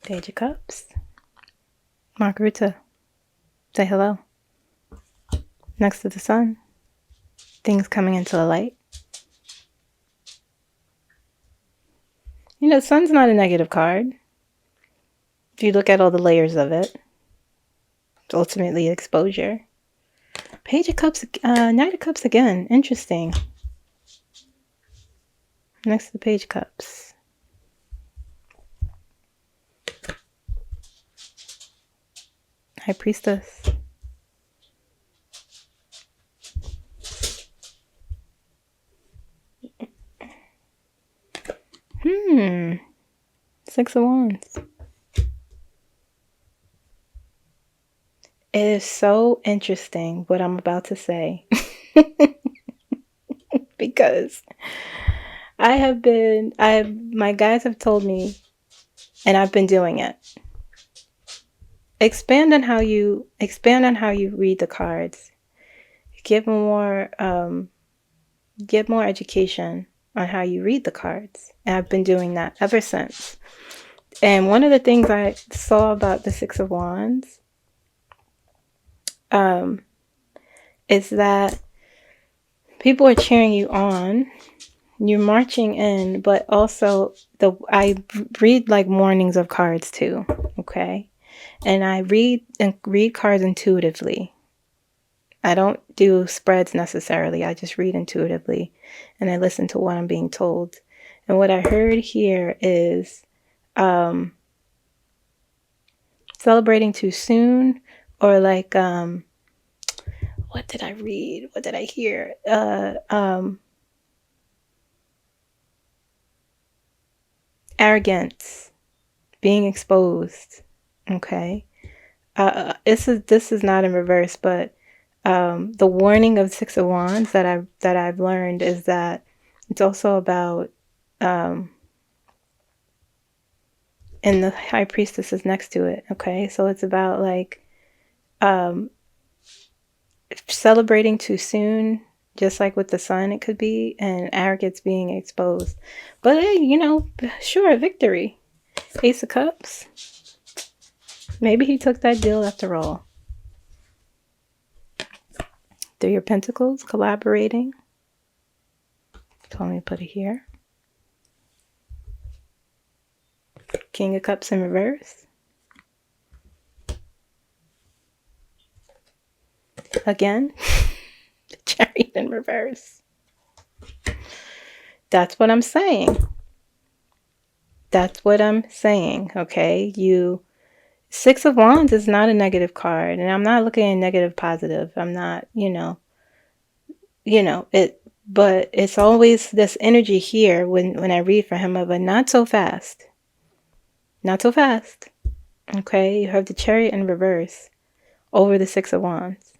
Page of Cups. Margarita. Say hello. Next to the sun. Things coming into the light. You know, the sun's not a negative card. If you look at all the layers of it, it's ultimately exposure. Page of Cups, Knight of Cups again. Interesting. Next to the Page of Cups. High Priestess. Six of Wands. It is so interesting what I'm about to say. Because my guys have told me, and I've been doing it. Expand on how you read the cards. Give more education on how you read the cards. And I've been doing that ever since. And one of the things I saw about the Six of Wands is that people are cheering you on. You're marching in, but also I read like mornings of cards too, okay? And I read cards intuitively. I don't do spreads necessarily. I just read intuitively, and I listen to what I'm being told. And what I heard here is celebrating too soon, or like what did I read? What did I hear? Arrogance, being exposed. Okay. This is not in reverse, but the warning of Six of Wands that I've learned is that it's also about and the High Priestess is next to it. Okay, so it's about like celebrating too soon, just like with the sun it could be, and arrogance being exposed. But hey, you know, sure, victory. Ace of Cups. Maybe he took that deal after all. Three of Pentacles, collaborating. Told me to put it here. King of Cups in reverse. Again, the Chariot in reverse. That's what I'm saying. That's what I'm saying, okay? Six of Wands is not a negative card, and I'm not looking at negative positive. I'm not, but it's always this energy here when I read for him of a not so fast. Not so fast. Okay, you have the Chariot in reverse over the Six of Wands.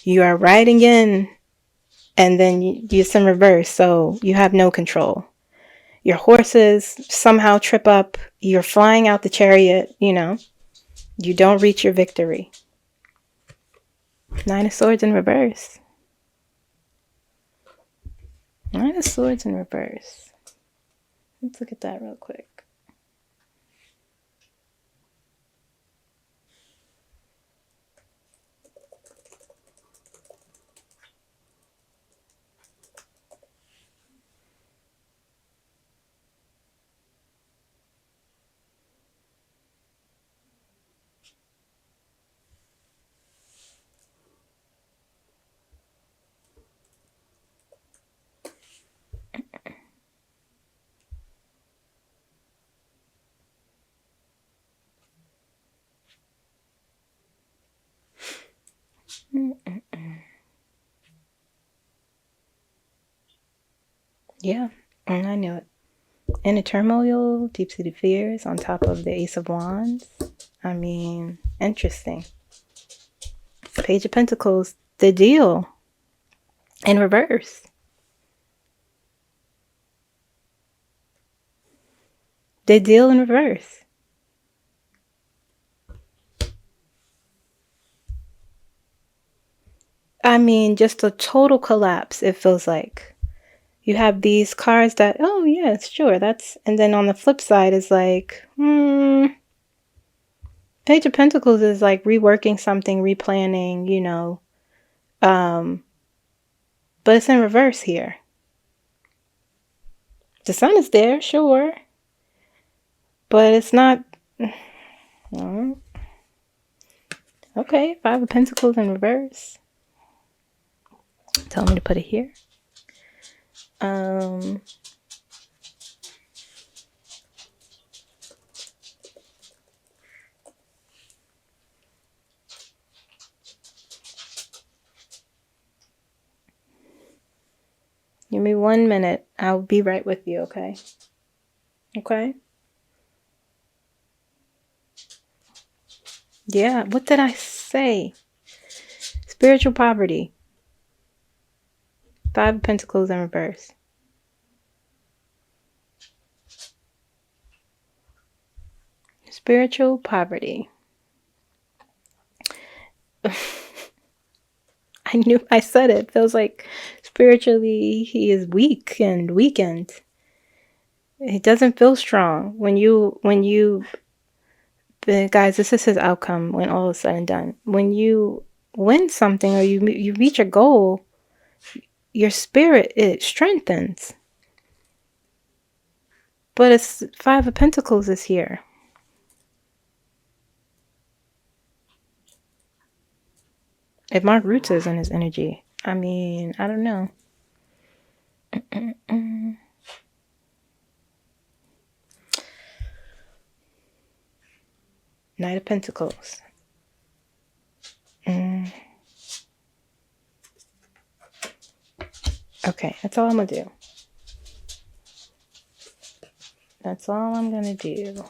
You are riding in, and then it's in reverse, so you have no control. Your horses somehow trip up. You're flying out the chariot, You don't reach your victory. Nine of Swords in reverse. Nine of Swords in reverse. Let's look at that real quick. Yeah, and I knew it. Inner turmoil, deep-seated fears on top of the Ace of Wands. I mean, interesting. Page of Pentacles, the deal in reverse. They deal in reverse. I mean, just a total collapse, it feels like. You have these cards that, oh, yeah, sure, that's... And then on the flip side is like, Page of Pentacles is like reworking something, replanning, you know. But it's in reverse here. The Sun is there, sure. But it's not... Okay, Five of Pentacles in reverse. Tell me to put it here. Give me 1 minute. I'll be right with you, okay? Okay? Yeah, what did I say? Spiritual poverty. Five of Pentacles in reverse. Spiritual poverty. I knew I said it. Feels like spiritually he is weak and weakened. He doesn't feel strong. Guys, this is his outcome when all is said and done. When you win something or you reach a goal, your spirit, it strengthens. But it's Five of Pentacles is here. If Mark Roots is in his energy, I mean, I don't know. Knight of Pentacles. Okay, that's all I'm going to do. That's all I'm going to do.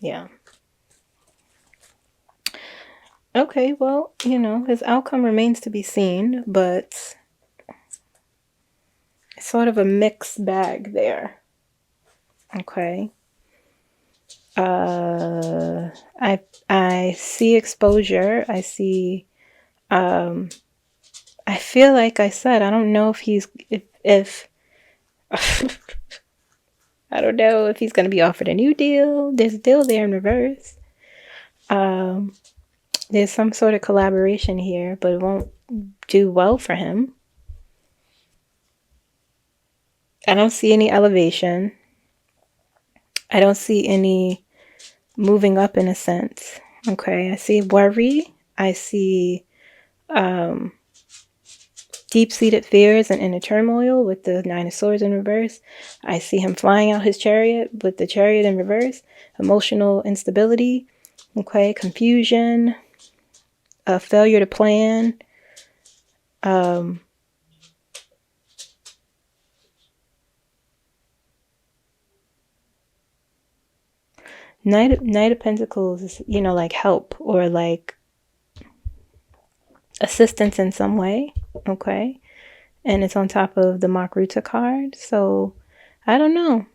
Yeah. Okay, well, you know, his outcome remains to be seen, but it's sort of a mixed bag there. Okay. I see exposure. I see, I feel like I said, I don't know if he's, if I don't know if he's going to be offered a new deal. There's a deal there in reverse. There's some sort of collaboration here, but it won't do well for him. I don't see any elevation. I don't see any moving up in a sense. Okay, I see worry. I see deep-seated fears and inner turmoil with the Nine of Swords in reverse. I see him flying out his chariot with the Chariot in reverse. Emotional instability. Okay, confusion. A failure to plan. Knight of Pentacles is, you know, like help or like assistance in some way. Okay. And it's on top of the Mark Ruta card. So I don't know.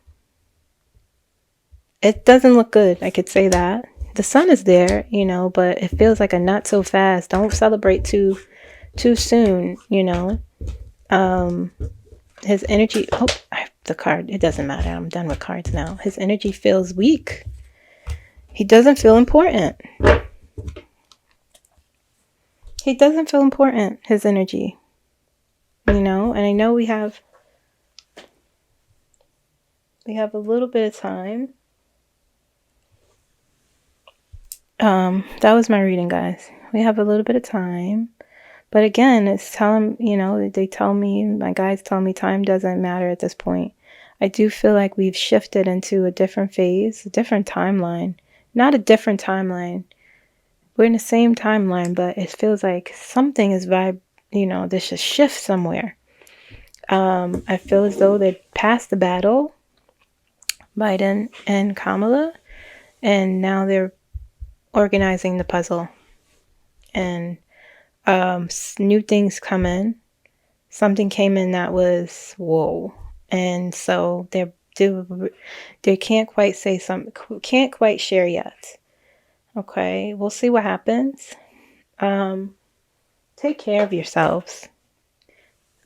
It doesn't look good. I could say that. The Sun is there, you know, but it feels like a not so fast. Don't celebrate too soon, you know. His energy, the card, it doesn't matter. I'm done with cards now. His energy feels weak. He doesn't feel important. He doesn't feel important, his energy. You know, and I know we have a little bit of time. That was my reading, guys. We have a little bit of time. But again, it's telling, you know, they tell me, my guides tell me time doesn't matter at this point. I do feel like we've shifted into a different phase, a different timeline. Not a different timeline. We're in the same timeline, but it feels like something is you know, there's a shift somewhere. I feel as though they passed the battle, Biden and Kamala, and now they're organizing the puzzle. And new things come in. Something came in that was, whoa. and so they can't quite say something, can't quite share yet. Okay, we'll see what happens. Take care of yourselves.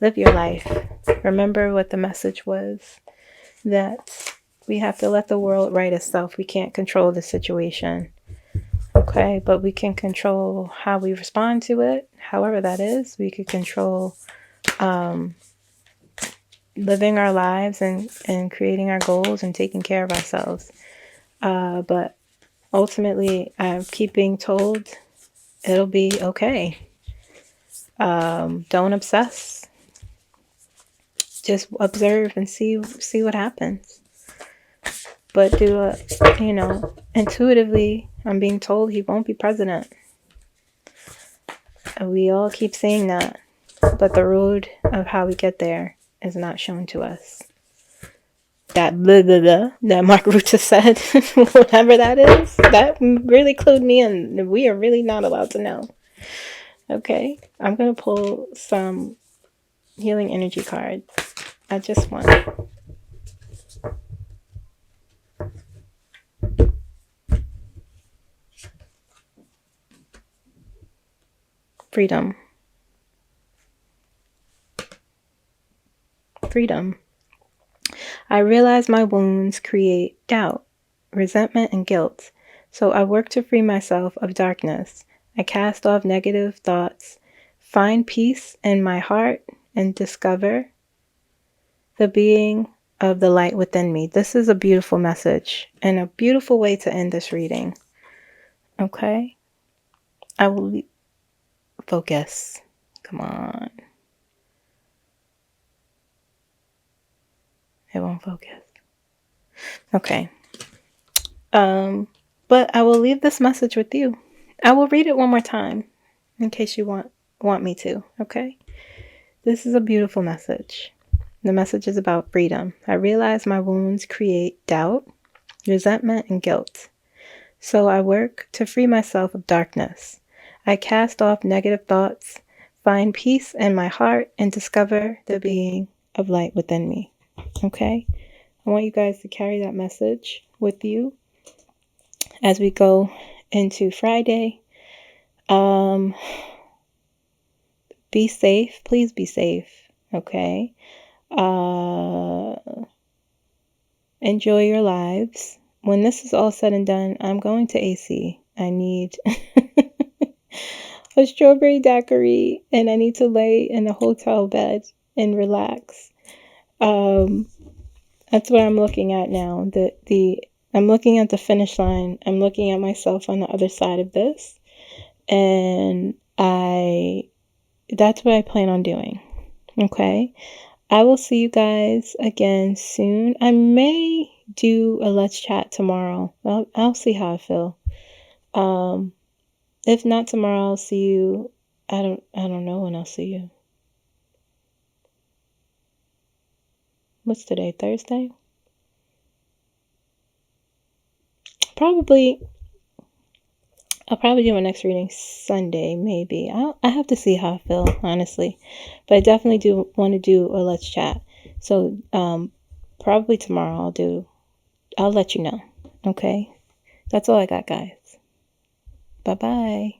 Live your life. Remember what the message was, that we have to let the world right itself. We can't control the situation. Okay, but we can control how we respond to it. However that is, we could control living our lives and creating our goals and taking care of ourselves. But ultimately, I keep being told it'll be okay. Don't obsess. Just observe and see what happens. But intuitively, I'm being told he won't be president. We all keep saying that, but the road of how we get there is not shown to us. That blah, blah, blah, that Mark Rutte said, whatever that is, that really clued me in. We are really not allowed to know. Okay, I'm going to pull some healing energy cards. I just want freedom. Freedom. I realize my wounds create doubt, resentment, and guilt. So I work to free myself of darkness. I cast off negative thoughts, find peace in my heart, and discover the being of the light within me. This is a beautiful message and a beautiful way to end this reading. Okay? I will focus. Come on. It won't focus. Okay. But I will leave this message with you. I will read it one more time in case you want me to, okay? This is a beautiful message. The message is about freedom. I realize my wounds create doubt, resentment, and guilt. So I work to free myself of darkness. I cast off negative thoughts, find peace in my heart, and discover the being of light within me. Okay? I want you guys to carry that message with you as we go into Friday. Be safe. Please be safe. Okay? Enjoy your lives. When this is all said and done, I'm going to AC. I need a strawberry daiquiri, and I need to lay in a hotel bed and relax. That's what I'm looking at now. I'm looking at the finish line. I'm looking at myself on the other side of this, and that's what I plan on doing. Okay? I will see you guys again soon. I may do a let's chat tomorrow. I'll see how I feel. If not tomorrow, I'll see you. I don't know when I'll see you. What's today? Thursday? I'll probably do my next reading Sunday, maybe. I have to see how I feel, honestly. But I definitely do want to do a let's chat. So, probably tomorrow I'll let you know. Okay? That's all I got, guys. Bye-bye.